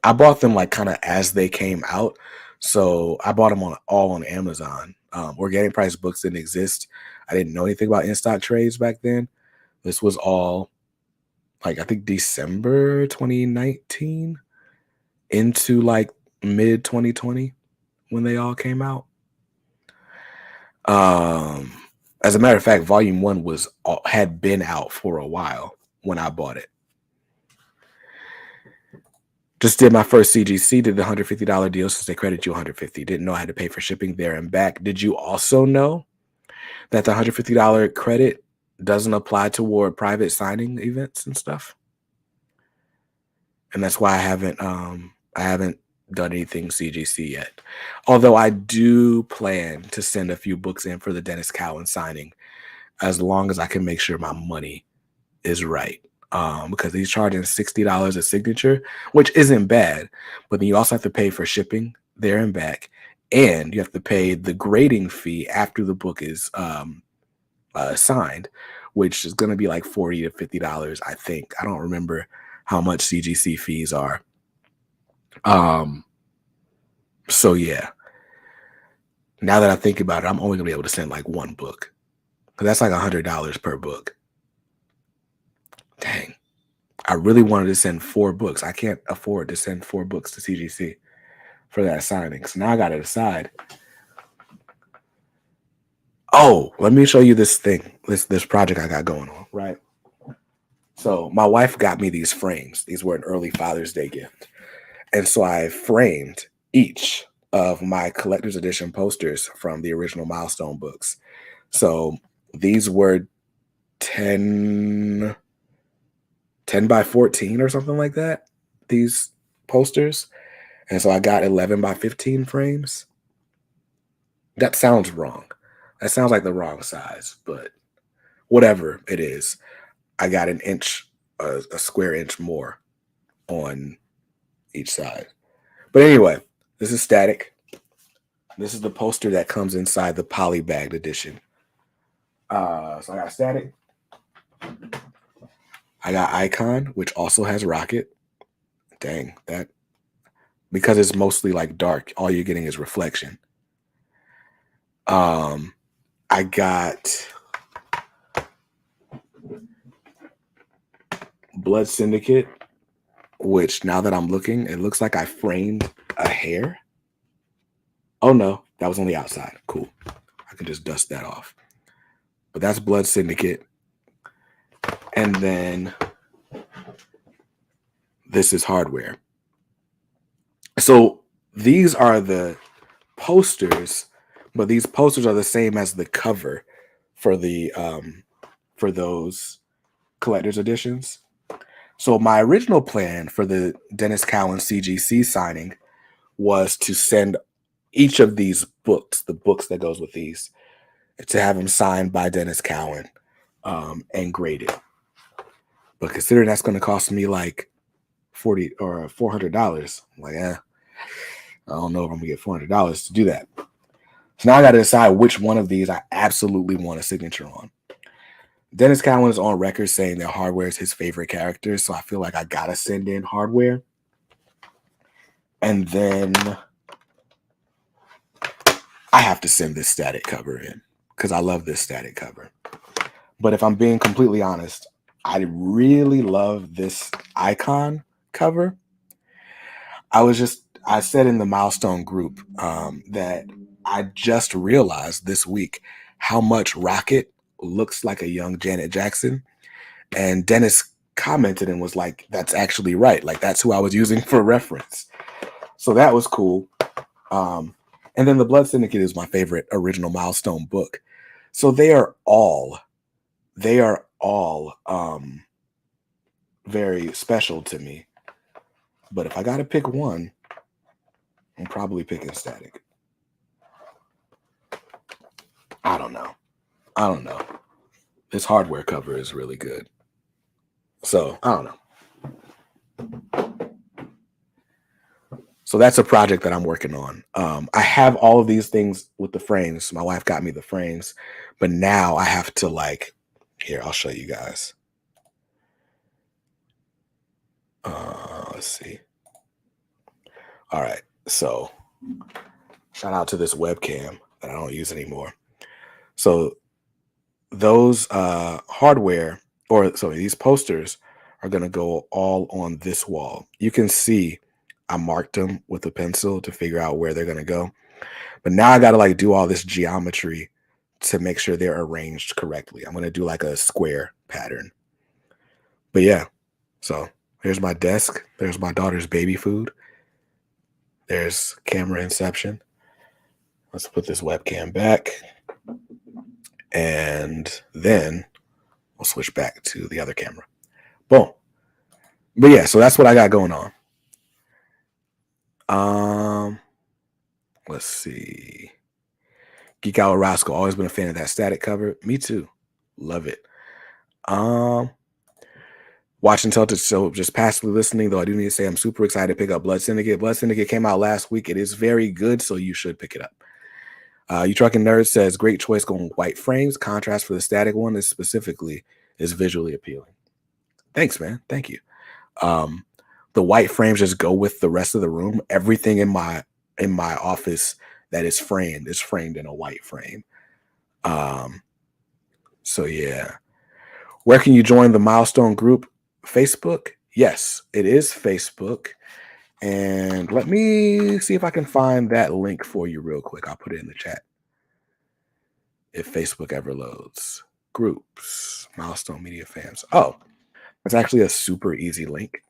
I bought them like kind of as they came out. So I bought them all on Amazon. Organic price books didn't exist. I didn't know anything about in-stock trades back then. This was all like I think December 2019 into like mid 2020 when they all came out. As a matter of fact, Volume 1 had been out for a while when I bought it. Just did my first CGC, did the $150 deal since they credit you $150. Didn't know I had to pay for shipping there and back. Did you also know that the $150 credit doesn't apply toward private signing events and stuff? And that's why I haven't done anything CGC yet. Although I do plan to send a few books in for the Dennis Cowan signing, as long as I can make sure my money is right. Because he's charging $60 a signature, which isn't bad, but then you also have to pay for shipping there and back, and you have to pay the grading fee after the book is signed, which is going to be like $40 to $50, I think. I don't remember how much CGC fees are. So yeah. Now that I think about it, I'm only gonna be able to send like one book, because that's like $100 per book. Dang. I really wanted to send 4 books. I can't afford to send 4 books to CGC for that signing. So now I gotta decide. Oh, let me show you this thing, this project I got going on, right? So my wife got me these frames. These were an early Father's Day gift. And so I framed each of my collector's edition posters from the original Milestone books. So these were 10 by 14 or something like that, these posters. And so I got 11 by 15 frames. That sounds wrong. That sounds like the wrong size, but whatever it is, I got an inch, a square inch more on each side. But anyway, this is static. This is the poster that comes inside the polybagged edition. So I got static. I got Icon, which also has Rocket. Dang, that, because it's mostly like dark, all you're getting is reflection. I got Blood Syndicate, which now that I'm looking, it looks like I framed a hair. Oh no, that was on the outside. Cool. I can just dust that off. But that's Blood Syndicate. And then this is Hardware. So these are the posters, but these posters are the same as the cover for the for those collector's editions. So my original plan for the Dennis Cowan CGC signing was to send each of these books, the books that goes with these, to have them signed by Dennis Cowan and graded. But considering that's going to cost me like $400, I'm like, I don't know if I'm gonna get $400 to do that. So now I got to decide which one of these I absolutely want a signature on. Dennis Cowan is on record saying that Hardware is his favorite character, so I feel like I gotta send in Hardware. And then I have to send this static cover in because I love this static cover. But if I'm being completely honest, I really love this icon cover. I said in the Milestone group that I just realized this week how much Rocket looks like a young Janet Jackson. And Dennis commented and was like, that's actually right. Like, that's who I was using for reference. So that was cool. And then The Blood Syndicate is my favorite original Milestone book. So they are all very special to me. But if I got to pick one, I'm probably picking Static. I don't know. This Hardware cover is really good. So I don't know. So that's a project that I'm working on. I have all of these things with the frames. My wife got me the frames, but now I have to here, I'll show you guys. Let's see. All right. So shout out to this webcam that I don't use anymore. So those these posters are going to go all on this wall. You can see I marked them with a pencil to figure out where they're going to go. But now I got to do all this geometry to make sure they're arranged correctly. I'm going to do a square pattern. But yeah, so here's my desk. There's my daughter's baby food. There's camera inception. Let's put this webcam back. And then we'll switch back to the other camera. Boom. But yeah, so that's what I got going on. Let's see. Geek Out with Roscoe. Always been a fan of that static cover. Me too. Love it. Watching Tilted, so just passively listening, though I do need to say I'm super excited to pick up Blood Syndicate. Blood Syndicate came out last week. It is very good, so you should pick it up. You Trucking Nerd says, great choice going white frames. Contrast for the static one is visually appealing. Thanks, man. Thank you. The white frames just go with the rest of the room. Everything in my office that is framed in a white frame. So yeah. Where can you join the Milestone group? Facebook? Yes, it is Facebook. And let me see if I can find that link for you real quick. I'll put it in the chat. If Facebook ever loads. Groups, Milestone Media fans. Oh, it's actually a super easy link.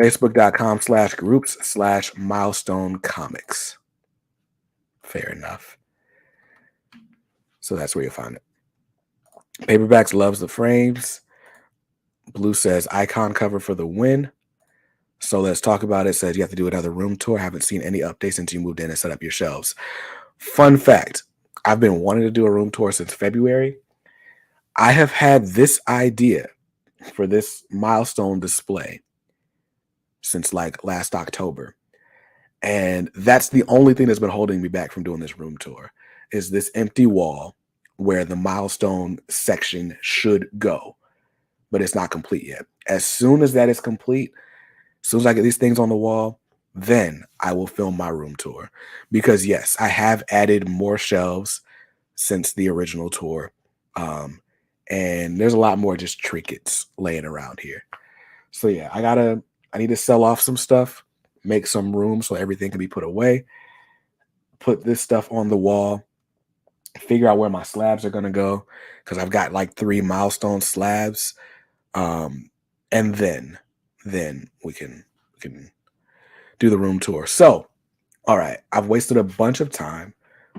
Facebook.com/groups/Milestone Comics. Fair enough. So that's where you'll find it. Paperbacks loves the frames. Blue says icon cover for the win. So let's talk about it. Says you have to do another room tour. Haven't seen any updates since you moved in and set up your shelves. Fun fact, I've been wanting to do a room tour since February. I have had this idea for this Milestone display since last October. And that's the only thing that's been holding me back from doing this room tour is this empty wall where the Milestone section should go, but it's not complete yet. As soon as that is complete, as soon as I get these things on the wall, then I will film my room tour. Because yes, I have added more shelves since the original tour. And there's a lot more just trinkets laying around here. So yeah, I need to sell off some stuff, make some room so everything can be put away, put this stuff on the wall, figure out where my slabs are going to go. Cause I've got 3 Milestone slabs. And then we can do the room tour. So, all right, I've wasted a bunch of time.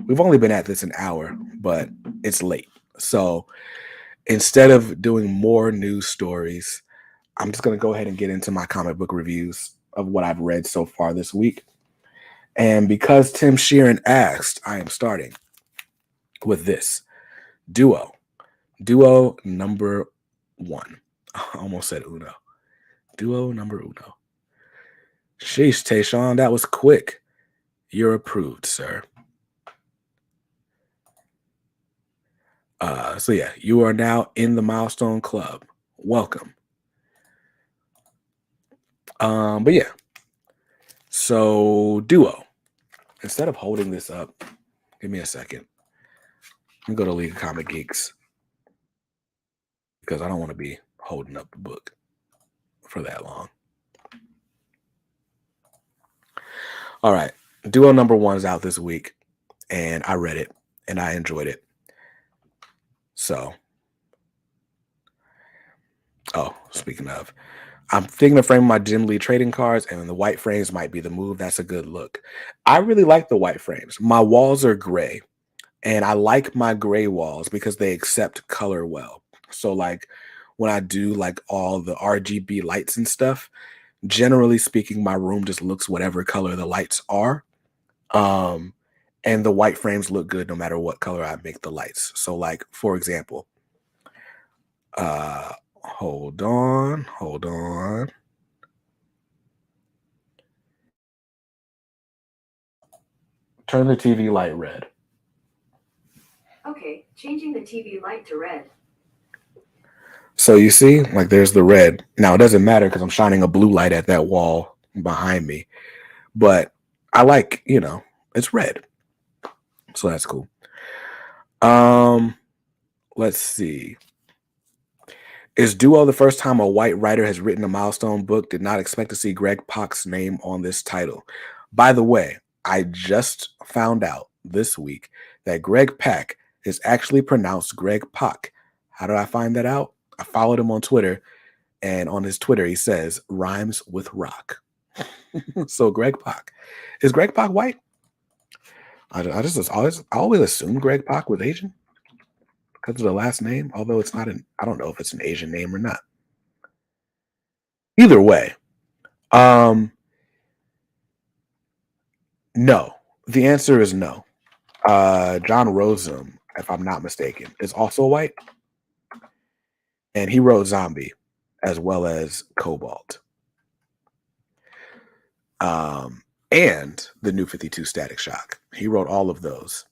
We've only been at this an hour, but it's late. So Instead of doing more news stories, I'm just going to go ahead and get into my comic book reviews of what I've read so far this week. And because Tim Sheeran asked, I am starting with this Duo. Duo number one. I almost said Uno. Duo number uno. Sheesh, Tayshawn, that was quick. You're approved, sir. So yeah, you are now in the Milestone Club. Welcome. But yeah. So Duo. Instead of holding this up, give me a second. Let me go to League of Comic Geeks because I don't want to be holding up the book for that long. All right. Duo number one is out this week, and I read it and I enjoyed it. So, speaking of, I'm thinking of framing my Jim Lee trading cards, and the white frames might be the move. That's a good look. I really like the white frames. My walls are gray, and I like my gray walls because they accept color well. So, like, when I do like all the RGB lights and stuff, generally speaking, my room just looks whatever color the lights are. Um, and the white frames look good no matter what color I make the lights. So, like, for example, hold on. Turn the TV light red. Okay, changing the TV light to red. So you see, like there's the red. Now it doesn't matter because I'm shining a blue light at that wall behind me. But I like, it's red. So that's cool. Let's see. Is Duo the first time a white writer has written a Milestone book? Did not expect to see Greg Pak's name on this title. By the way, I just found out this week that Greg Pak is actually pronounced Greg Pak. How did I find that out? I followed him on Twitter, and on his Twitter he says rhymes with rock. So Greg Pak. Is Greg Pak white? I always assumed Greg Pak was Asian because of the last name, although it's not I don't know if it's an Asian name or not. Either way, no. The answer is no. John Rosen, if I'm not mistaken, is also white, and he wrote Zombie as well as Cobalt, and the New 52 Static Shock. He wrote all of those.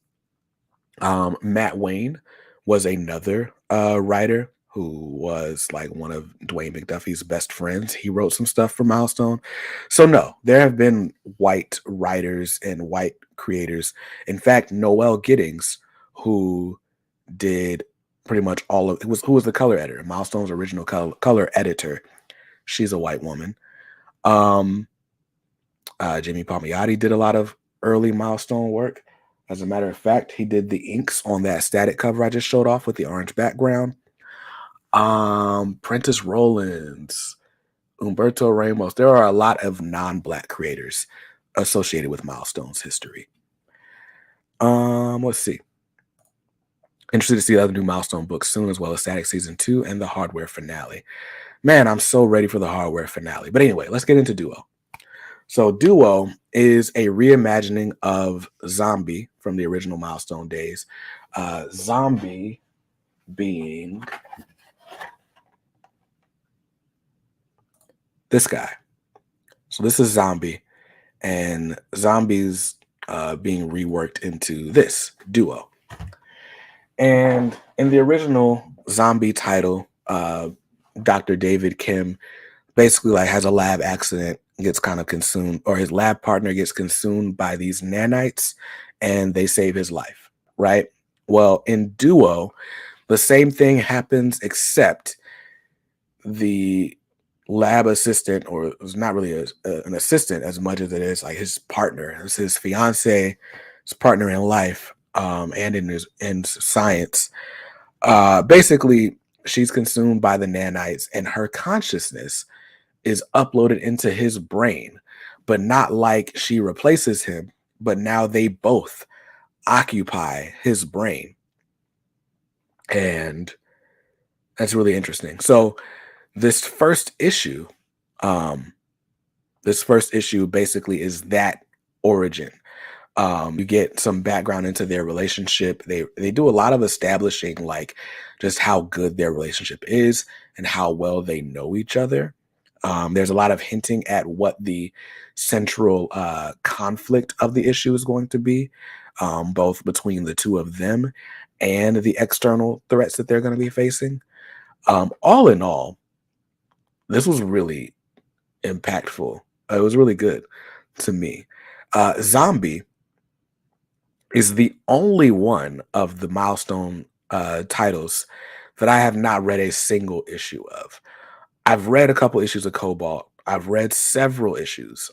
Matt Wayne was another writer who was like one of Dwayne McDuffie's best friends. He wrote some stuff for Milestone. So no, there have been white writers and white creators. In fact, Noelle Giddings, who did pretty much all of who was the color editor, Milestone's original color editor. She's a white woman. Jimmy Palmiotti did a lot of early Milestone work. As a matter of fact, he did the inks on that static cover I just showed off with the orange background. Prentice Rollins, Humberto Ramos. There are a lot of non-Black creators associated with Milestone's history. Let's see. Interested to see the other new Milestone books soon, as well as Static Season 2 and the Hardware finale. Man, I'm so ready for the Hardware finale. But anyway, let's get into Duo. So Duo is a reimagining of Zombie from the original Milestone days. Zombie being this guy. So this is Zombie, and Zombie's being reworked into this Duo. And in the original Zombie title, Dr. David Kim basically like has a lab accident, gets kind of consumed, or his lab partner gets consumed by these nanites, and they save his life, right? Well, in Duo, the same thing happens, except the lab assistant, or it's not really an assistant as much as it is like his partner, it's his fiance, his partner in life, and in science. Basically, she's consumed by the nanites, and her consciousness is uploaded into his brain, but not like she replaces him, but now they both occupy his brain. And That's really interesting. So this first issue, um, basically is that origin. You get some background into their relationship. They do a lot of establishing like just how good their relationship is and how well they know each other. There's a lot of hinting at what the central conflict of the issue is going to be, both between the two of them and the external threats that they're going to be facing. All in all, this was really impactful. It was really good to me. Zombie is the only one of the Milestone titles that I have not read a single issue of. I've read a couple issues of Cobalt. I've read several issues,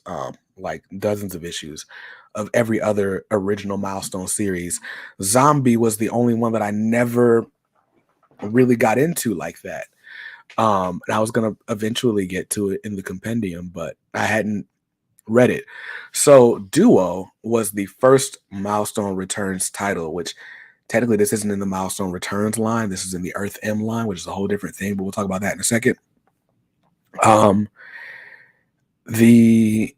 like dozens of issues of every other original Milestone series. Zombie was the only one that I never really got into like that. And I was gonna eventually get to it in the compendium, but I hadn't read it. So Duo was the first Milestone Returns title, which technically this isn't in the Milestone Returns line. This is in the Earth M line, which is a whole different thing, but we'll talk about that in a second. The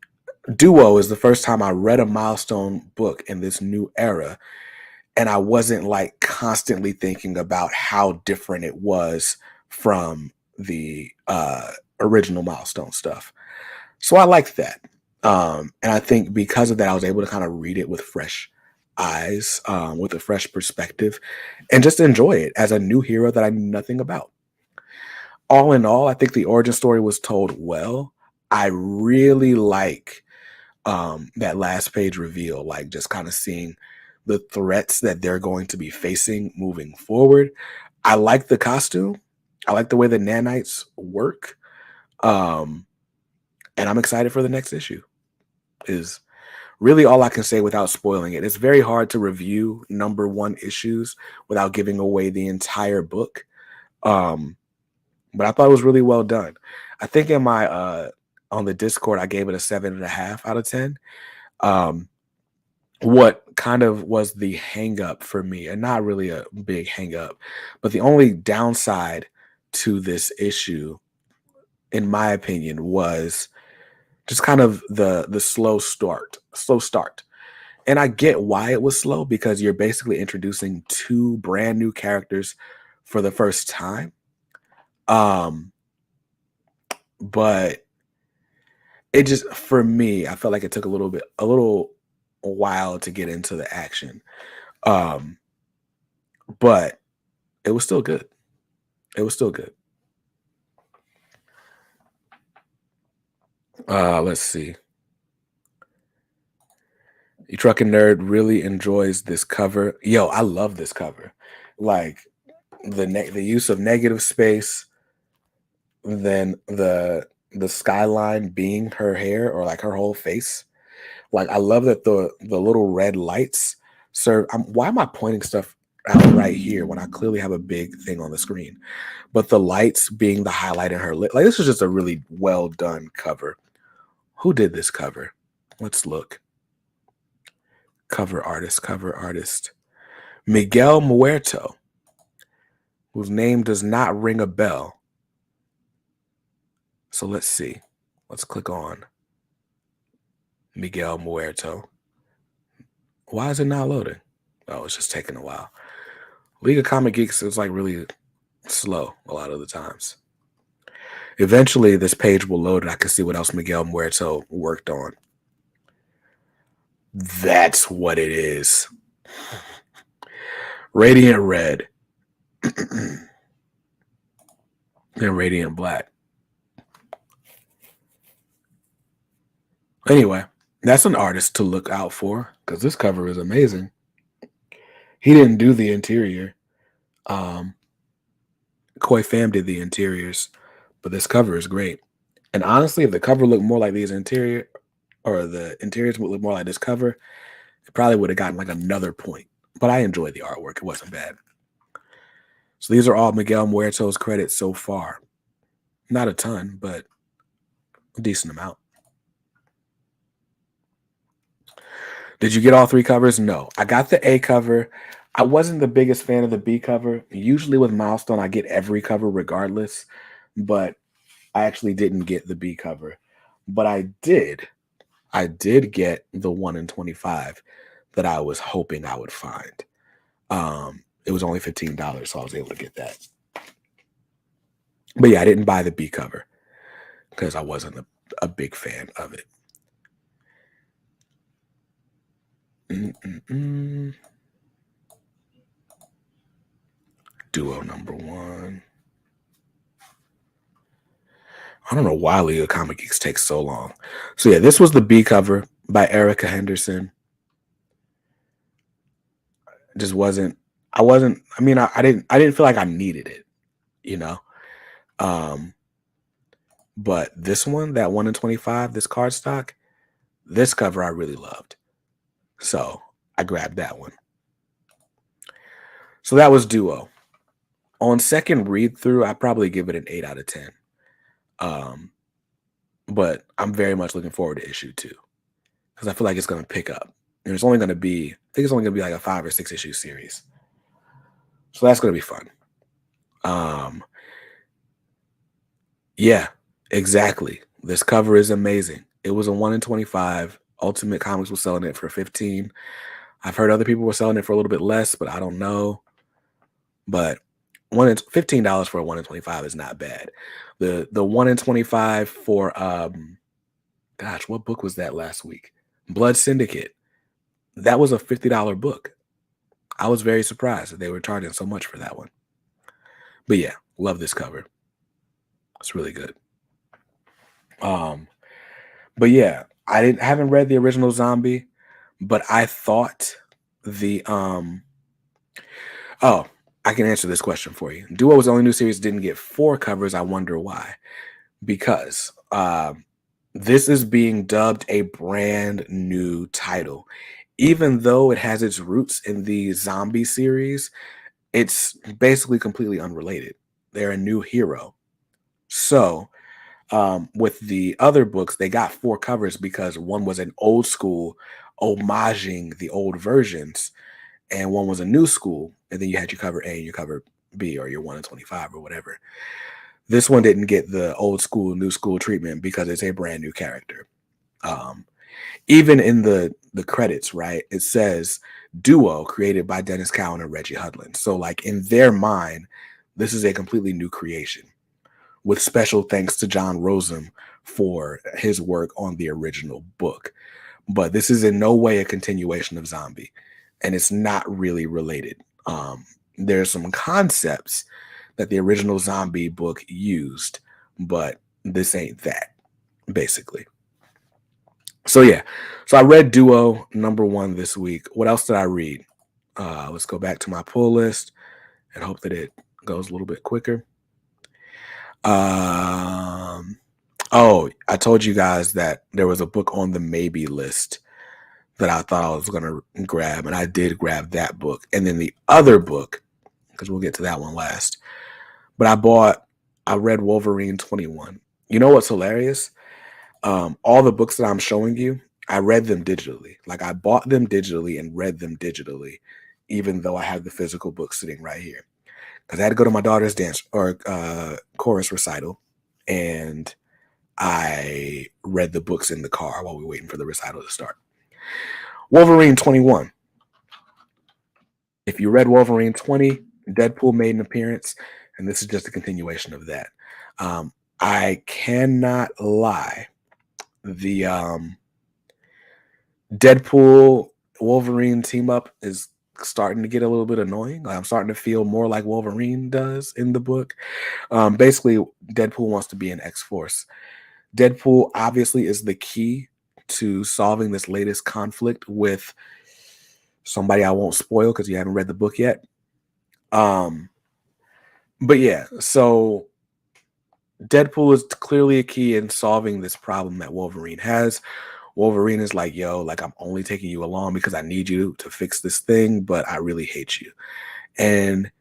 Duo is the first time I read a Milestone book in this new era, and I wasn't like constantly thinking about how different it was from the original Milestone stuff. So I liked that. And I think because of that, I was able to kind of read it with fresh eyes, with a fresh perspective, and just enjoy it as a new hero that I knew nothing about. All in all, I think the origin story was told well. I really like that last page reveal, like just kind of seeing the threats that they're going to be facing moving forward. I like the costume. I like the way the nanites work. And I'm excited for the next issue. Is really all I can say without spoiling it. It's very hard to review number one issues without giving away the entire book. But I thought it was really well done. I think in my on the Discord, I gave it a 7.5 out of 10. What kind of was the hang up for me, and not really a big hang up, but the only downside to this issue, in my opinion, was just kind of the slow start. And I get why it was slow, because you're basically introducing two brand new characters for the first time. But it just, for me, I felt like it took a little while to get into the action. But it was still good. It was still good. Let's see. You Trucking Nerd really enjoys this cover. Yo, I love this cover. Like the use of negative space, then the skyline being her hair or like her whole face. Like I love that the little red lights serve. Why am I pointing stuff out right here when I clearly have a big thing on the screen? But the lights being the highlight in her lip. Like this is just a really well done cover. Who did this cover? Let's look. Cover artist. Miguel Muerto, whose name does not ring a bell. So let's see. Let's click on Miguel Muerto. Why is it not loading? Oh, it's just taking a while. League of Comic Geeks is like really slow a lot of the times. Eventually, this page will load and I can see what else Miguel Muerto worked on. That's what it is. Radiant Red and Radiant Black. Anyway, that's an artist to look out for because this cover is amazing. He didn't do the interior. Koi Pham did the interiors, but this cover is great. And honestly, if the cover looked more like these interior, or the interiors would look more like this cover, it probably would have gotten like another point. But I enjoyed the artwork. It wasn't bad. So these are all Miguel Muerto's credits so far. Not a ton, but a decent amount. Did you get all three covers? No. I got the A cover. I wasn't the biggest fan of the B cover. Usually with Milestone, I get every cover regardless, but I actually didn't get the B cover. But I did get the 1 in 25 that I was hoping I would find. It was only $15, so I was able to get that. But yeah, I didn't buy the B cover because I wasn't a big fan of it. Duo number 1. I don't know why League of Comic Geeks takes so long. So yeah, this was the B cover by Erica Henderson. Just wasn't. I mean, I didn't feel like I needed it, you know. But this one, that 1 in 25, this cardstock, this cover I really loved. So I grabbed that one. So that was Duo. On second read through, I probably give it an 8 out of 10. But I'm very much looking forward to issue 2 because I feel like it's going to pick up. And it's only going to be, I think it's only going to be like a 5 or 6 issue series. So that's going to be fun. Yeah, exactly. This cover is amazing. It was a 1 in 25. Ultimate Comics was selling it for 15. I've heard other people were selling it for a little bit less, but I don't know. But $15 for a 1 in 25 is not bad. The 1 in 25 for gosh, what book was that last week? Blood Syndicate. That was a $50 book. I was very surprised that they were charging so much for that one. But yeah, love this cover. It's really good. But yeah, haven't read the original Zombie, but I thought the oh, I can answer this question for you. Duo was the only new series didn't get 4 covers. I wonder why. Because this is being dubbed a brand new title. Even though it has its roots in the Zombie series, it's basically completely unrelated. They're a new hero. So with the other books, they got 4 covers because one was an old school homaging the old versions, and one was a new school, and then you had your cover A and your cover B, or your 1 in 25 or whatever. This one didn't get the old school, new school treatment because it's a brand new character. Even in the credits, right, it says Duo created by Dennis Cowan and Reggie Hudlin. So like in their mind, this is a completely new creation, with special thanks to John Rosen for his work on the original book. But this is in no way a continuation of Zombie, and it's not really related. There's some concepts that the original Zombie book used, but this ain't that, basically. So yeah, so I read Duo number 1 this week. What else did I read? Let's go back to my pull list and hope that it goes a little bit quicker. Oh, I told you guys that there was a book on the maybe list that I thought I was going to grab, and I did grab that book. And then the other book, because we'll get to that one last, but I read Wolverine 21. You know what's hilarious? All the books that I'm showing you, I read them digitally. Like I bought them digitally and read them digitally, even though I have the physical book sitting right here. Because I had to go to my daughter's dance or chorus recital, and I read the books in the car while we were waiting for the recital to start. Wolverine 21. If you read Wolverine 20, Deadpool made an appearance, and this is just a continuation of that. I cannot lie. The Deadpool Wolverine team up is starting to get a little bit annoying. I'm starting to feel more like Wolverine does in the book. Basically, Deadpool wants to be an X-Force. Deadpool obviously is the key to solving this latest conflict with somebody I won't spoil because you haven't read the book yet. But yeah, so Deadpool is clearly a key in solving this problem that Wolverine has. Wolverine is like, yo, like I'm only taking you along because I need you to fix this thing, but I really hate you. And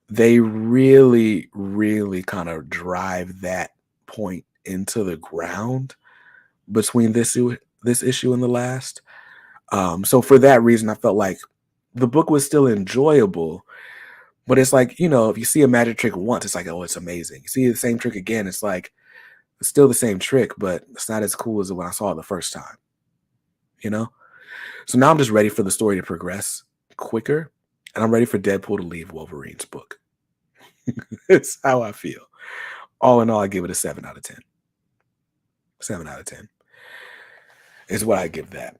they really, really kind of drive that point into the ground between this issue and the last. So for that reason, I felt like the book was still enjoyable, but it's like, if you see a magic trick once, it's like, oh, it's amazing. You see the same trick again, it's like, it's still the same trick, but it's not as cool as when I saw it the first time, you know? So now I'm just ready for the story to progress quicker, and I'm ready for Deadpool to leave Wolverine's book. It's how I feel. All in all, I give it a 7 out of 10. 7 out of 10 is what I give that.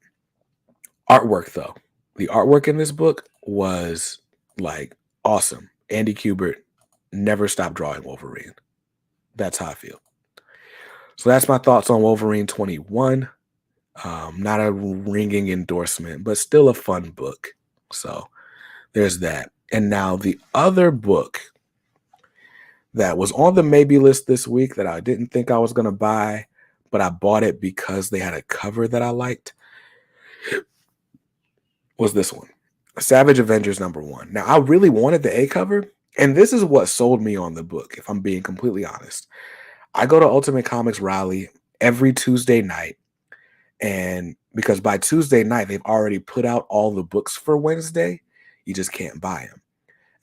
Artwork, though. The artwork in this book was like awesome. Andy Kubert never stopped drawing Wolverine. That's how I feel. So that's my thoughts on Wolverine 21. Not a ringing endorsement, but still a fun book. So there's that. And now the other book that was on the maybe list this week that I didn't think I was going to buy, but I bought it because they had a cover that I liked, was this one. Savage Avengers #1. Now, I really wanted the A cover, and this is what sold me on the book, if I'm being completely honest. I go to Ultimate Comics Raleigh every Tuesday night, and because by Tuesday night, they've already put out all the books for Wednesday, you just can't buy them.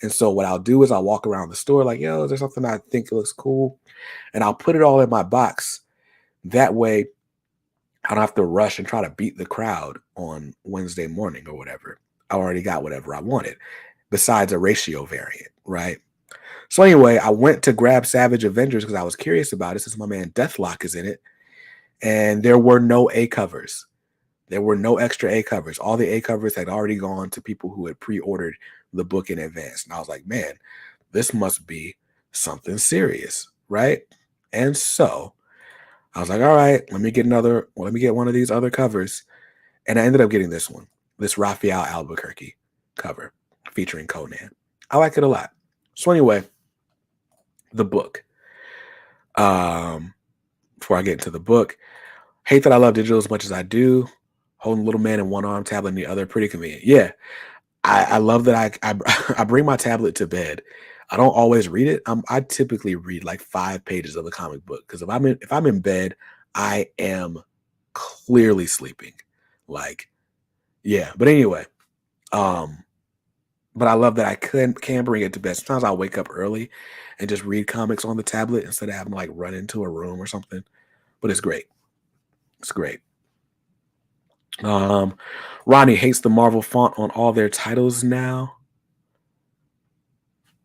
And so what I'll do is I'll walk around the store like, yo, is there something I think looks cool? And I'll put it all in my box. That way, I don't have to rush and try to beat the crowd on Wednesday morning or whatever. I already got whatever I wanted, besides a ratio variant, right? So anyway, I went to grab Savage Avengers because I was curious about it since my man Deathlock is in it. And there were no A covers. There were no extra A covers. All the A covers had already gone to people who had pre-ordered the book in advance. And I was like, man, this must be something serious, right? And so I was like, all right, let me get one of these other covers. And I ended up getting this one, this Raphael Albuquerque cover featuring Conan. I like it a lot. So anyway, the book. Before I get into the book, hate that I love digital as much as I do. Holding little man in one arm, tablet in the other, pretty convenient. Yeah, I love that I bring my tablet to bed. I don't always read it. I typically read like 5 pages of a comic book because if I'm in bed, I am clearly sleeping. Like, yeah. But anyway, but I love that I can bring it to bed. Sometimes I'll wake up early and just read comics on the tablet instead of having to like run into a room or something. But it's great. It's great. Ronnie hates the Marvel font on all their titles now.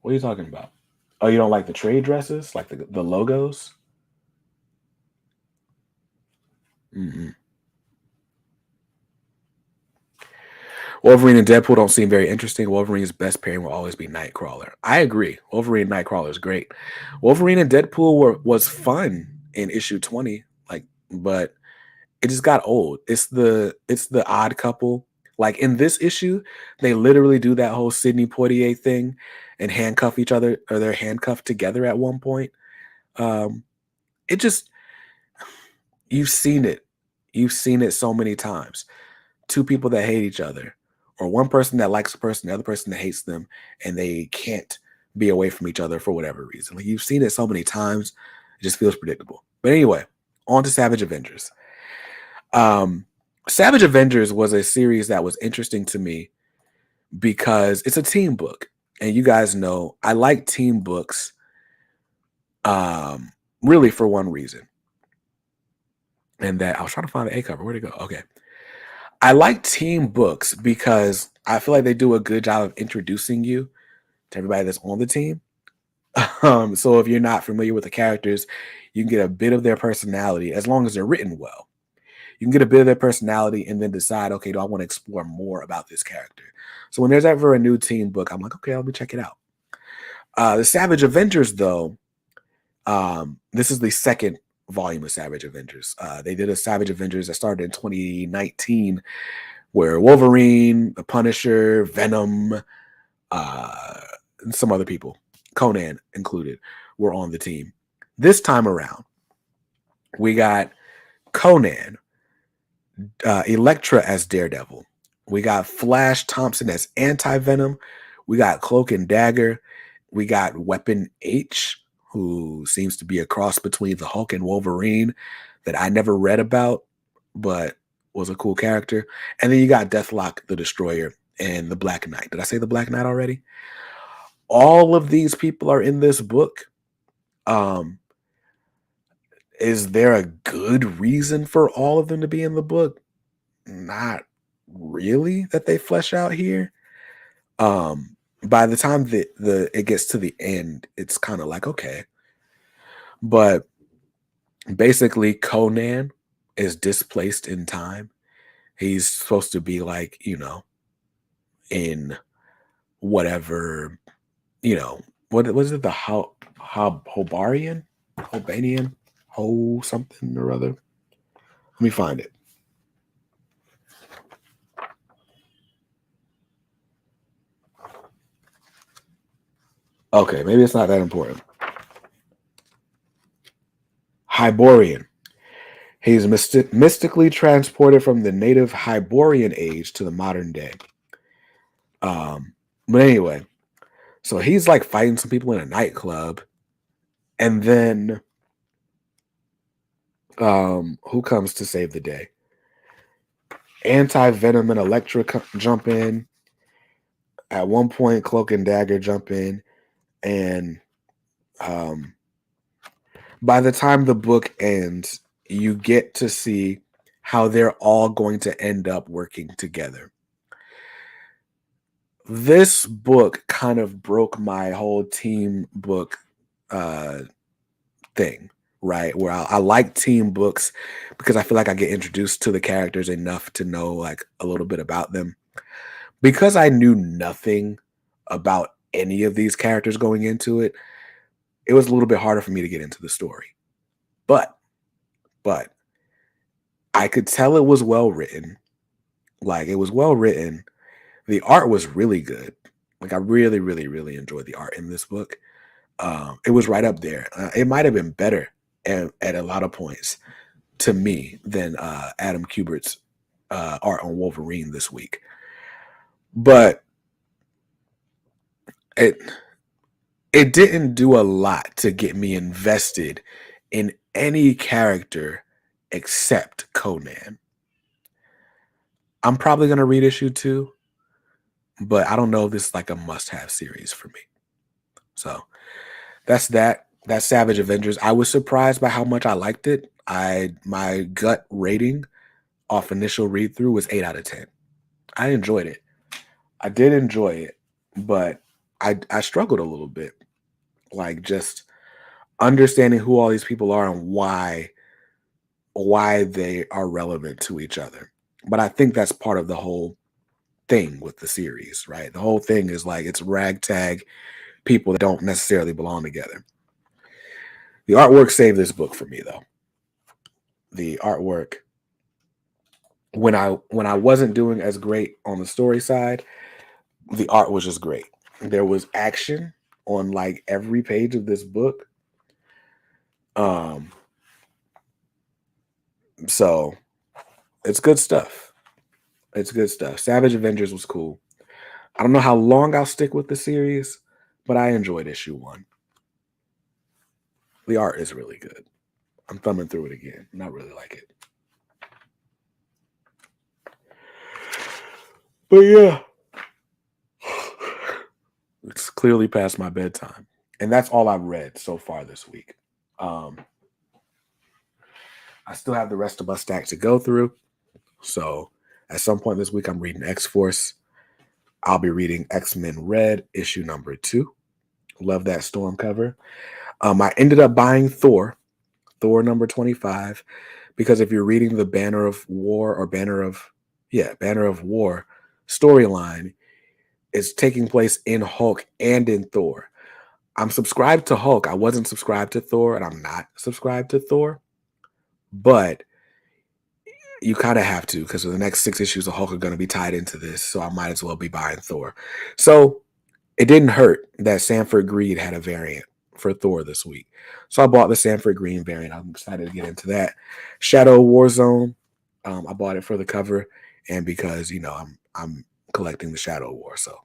What are you talking about? Oh, you don't like the trade dresses, like the logos? Mm-mm. Wolverine and Deadpool don't seem very interesting. Wolverine's best pairing will always be Nightcrawler. I agree. Wolverine and Nightcrawler is great. Wolverine and Deadpool was fun in issue 20, but it just got old. It's the odd couple. Like in this issue, they literally do that whole Sidney Poitier thing and handcuff each other, or they're handcuffed together at one point. It just, you've seen it. You've seen it so many times. 2 people that hate each other, or one person that likes a person, the other person that hates them, and they can't be away from each other for whatever reason. Like, you've seen it so many times, it just feels predictable. But anyway, on to Savage Avengers. Savage Avengers was a series that was interesting to me because it's a team book. And you guys know I like team books really for one reason. And that I was trying to find the A cover. Where'd it go? Okay. I like team books because I feel like they do a good job of introducing you to everybody that's on the team. So if you're not familiar with the characters, you can get a bit of their personality as long as they're written well. You can get a bit of their personality and then decide, okay, do I want to explore more about this character? So when there's ever a new team book, I'm like, okay, let me check it out. The Savage Avengers, though, this is the second volume of Savage Avengers. They did a Savage Avengers that started in 2019 where Wolverine, the Punisher, Venom, and some other people, Conan included, were on the team. This time around, we got Conan, Elektra as Daredevil. We got Flash Thompson as Anti-Venom. We got Cloak and Dagger. We got Weapon H, who seems to be a cross between the Hulk and Wolverine that I never read about, but was a cool character. And then you got Deathlock the Destroyer and the Black Knight. Did I say the Black Knight already? All of these people are in this book. Um, is there a good reason for all of them to be in the book? Not really, that they flesh out here. By the time the it gets to the end, it's kind of like, okay. But basically Conan is displaced in time. He's supposed to be like, in whatever, what was it, the Hobarian? Hobanian? Ho something or other. Let me find it. Okay, maybe it's not that important. Hyborian. He's mystically transported from the native Hyborian age to the modern day. But anyway, so he's like fighting some people in a nightclub, and then who comes to save the day? Anti-Venom and Elektra jump in. At one point, Cloak and Dagger jump in, and by the time the book ends, you get to see how they're all going to end up working together. This book kind of broke my whole team book thing, right? Where I like team books because I feel like I get introduced to the characters enough to know like a little bit about them. Because I knew nothing about any of these characters going into it, it was a little bit harder for me to get into the story. But I could tell it was well written. Like, it was well written. The art was really good. Like, I really, really, really enjoyed the art in this book. It was right up there. It might have been better at a lot of points to me than Adam Kubert's art on Wolverine this week. But it didn't do a lot to get me invested in any character except Conan. I'm probably going to read issue 2, but I don't know if this is like a must-have series for me. So that's that. That's Savage Avengers. I was surprised by how much I liked it. My gut rating off initial read through was 8 out of 10. I enjoyed it. I did enjoy it, but I struggled a little bit, like just understanding who all these people are and why they are relevant to each other. But I think that's part of the whole thing with the series, right? The whole thing is like it's ragtag people that don't necessarily belong together. The artwork saved this book for me, though. The artwork, when I wasn't doing as great on the story side, the art was just great. There was action on like every page of this book. So it's good stuff. It's good stuff. Savage Avengers was cool. I don't know how long I'll stick with the series, but I enjoyed issue 1. The art is really good. I'm thumbing through it again. Not really like it. But yeah, it's clearly past my bedtime. And that's all I've read so far this week. I still have the rest of my stack to go through. So at some point this week, I'm reading X-Force. I'll be reading X-Men Red, issue number 2. Love that Storm cover. I ended up buying Thor number 25, because if you're reading the Banner of War storyline, it's taking place in Hulk and in Thor. I'm subscribed to Hulk. I wasn't subscribed to Thor, and I'm not subscribed to Thor. But you kind of have to, because the next 6 issues of Hulk are going to be tied into this, so I might as well be buying Thor. So it didn't hurt that Sanford Greed had a variant for Thor this week. So I bought the Sanford Green variant. I'm excited to get into that. Shadow Warzone, I bought it for the cover and because, I'm collecting the Shadow War. So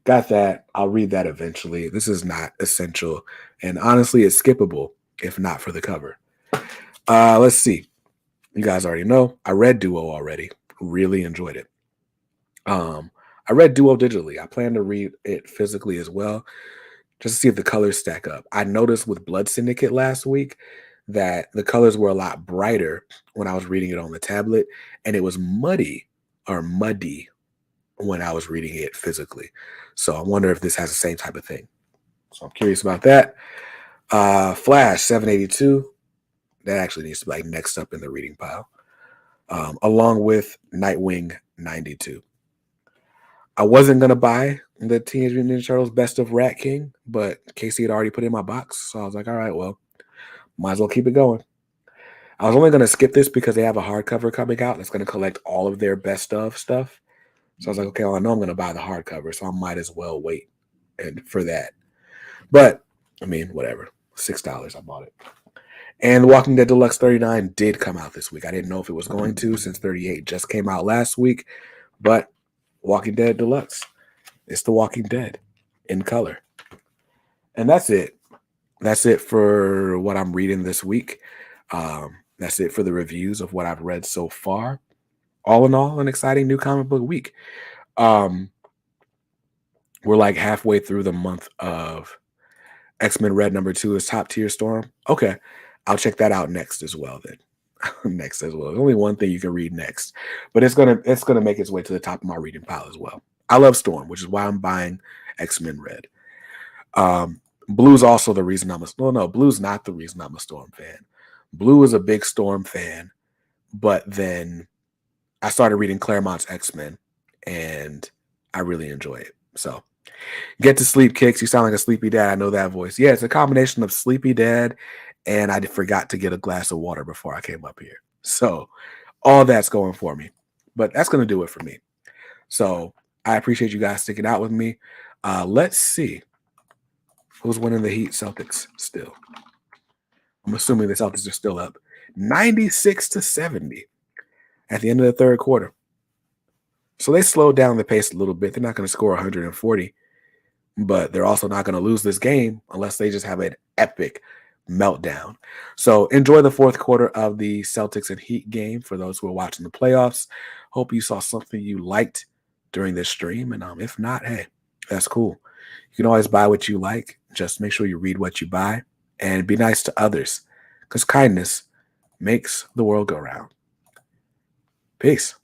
got that. I'll read that eventually. This is not essential. And honestly, it's skippable if not for the cover. Let's see. You guys already know. I read Duo already. Really enjoyed it. I read Duo digitally. I plan to read it physically as well, just to see if the colors stack up. I noticed with Blood Syndicate last week that the colors were a lot brighter when I was reading it on the tablet, and it was muddy when I was reading it physically. So I wonder if this has the same type of thing. So I'm curious about that. Flash 782. That actually needs to be like next up in the reading pile. Along with Nightwing 92. I wasn't gonna buy the Teenage Mutant Ninja Turtles Best of Rat King, but Casey had already put it in my box, so I was like, all right, well, might as well keep it going. I was only gonna skip this because they have a hardcover coming out that's gonna collect all of their best of stuff. So I was like, okay, well, I know I'm gonna buy the hardcover, so I might as well wait and for that. But I mean, whatever. $6, I bought it. And The Walking Dead Deluxe 39 did come out this week. I didn't know if it was going to since 38 just came out last week, but Walking Dead Deluxe. It's The Walking Dead in color. And that's it. That's it for what I'm reading this week. That's it for the reviews of what I've read so far. All in all, an exciting new comic book week. We're like halfway through the month of X-Men Red #2 is Top Tier Storm. Okay, I'll check that out next as well. Then next as well. There's only one thing you can read next, but it's gonna make its way to the top of my reading pile as well. I love Storm, which is why I'm buying X-Men Red. Blue's also the reason Blue's not the reason I'm a Storm fan. Blue is a big Storm fan, but then I started reading Claremont's X-Men, and I really enjoy it. So, get to sleep, Kicks. You sound like a sleepy dad. I know that voice. Yeah, it's a combination of sleepy dad, and I forgot to get a glass of water before I came up here. So, all that's going for me. But that's going to do it for me. So, I appreciate you guys sticking out with me. Let's see. Who's winning the Heat? Celtics still. I'm assuming the Celtics are still up 96-70 at the end of the third quarter. So they slowed down the pace a little bit. They're not going to score 140, but they're also not going to lose this game unless they just have an epic meltdown. So enjoy the fourth quarter of the Celtics and Heat game for those who are watching the playoffs. Hope you saw something you liked during this stream. And if not, hey, that's cool. You can always buy what you like. Just make sure you read what you buy and be nice to others because kindness makes the world go round. Peace.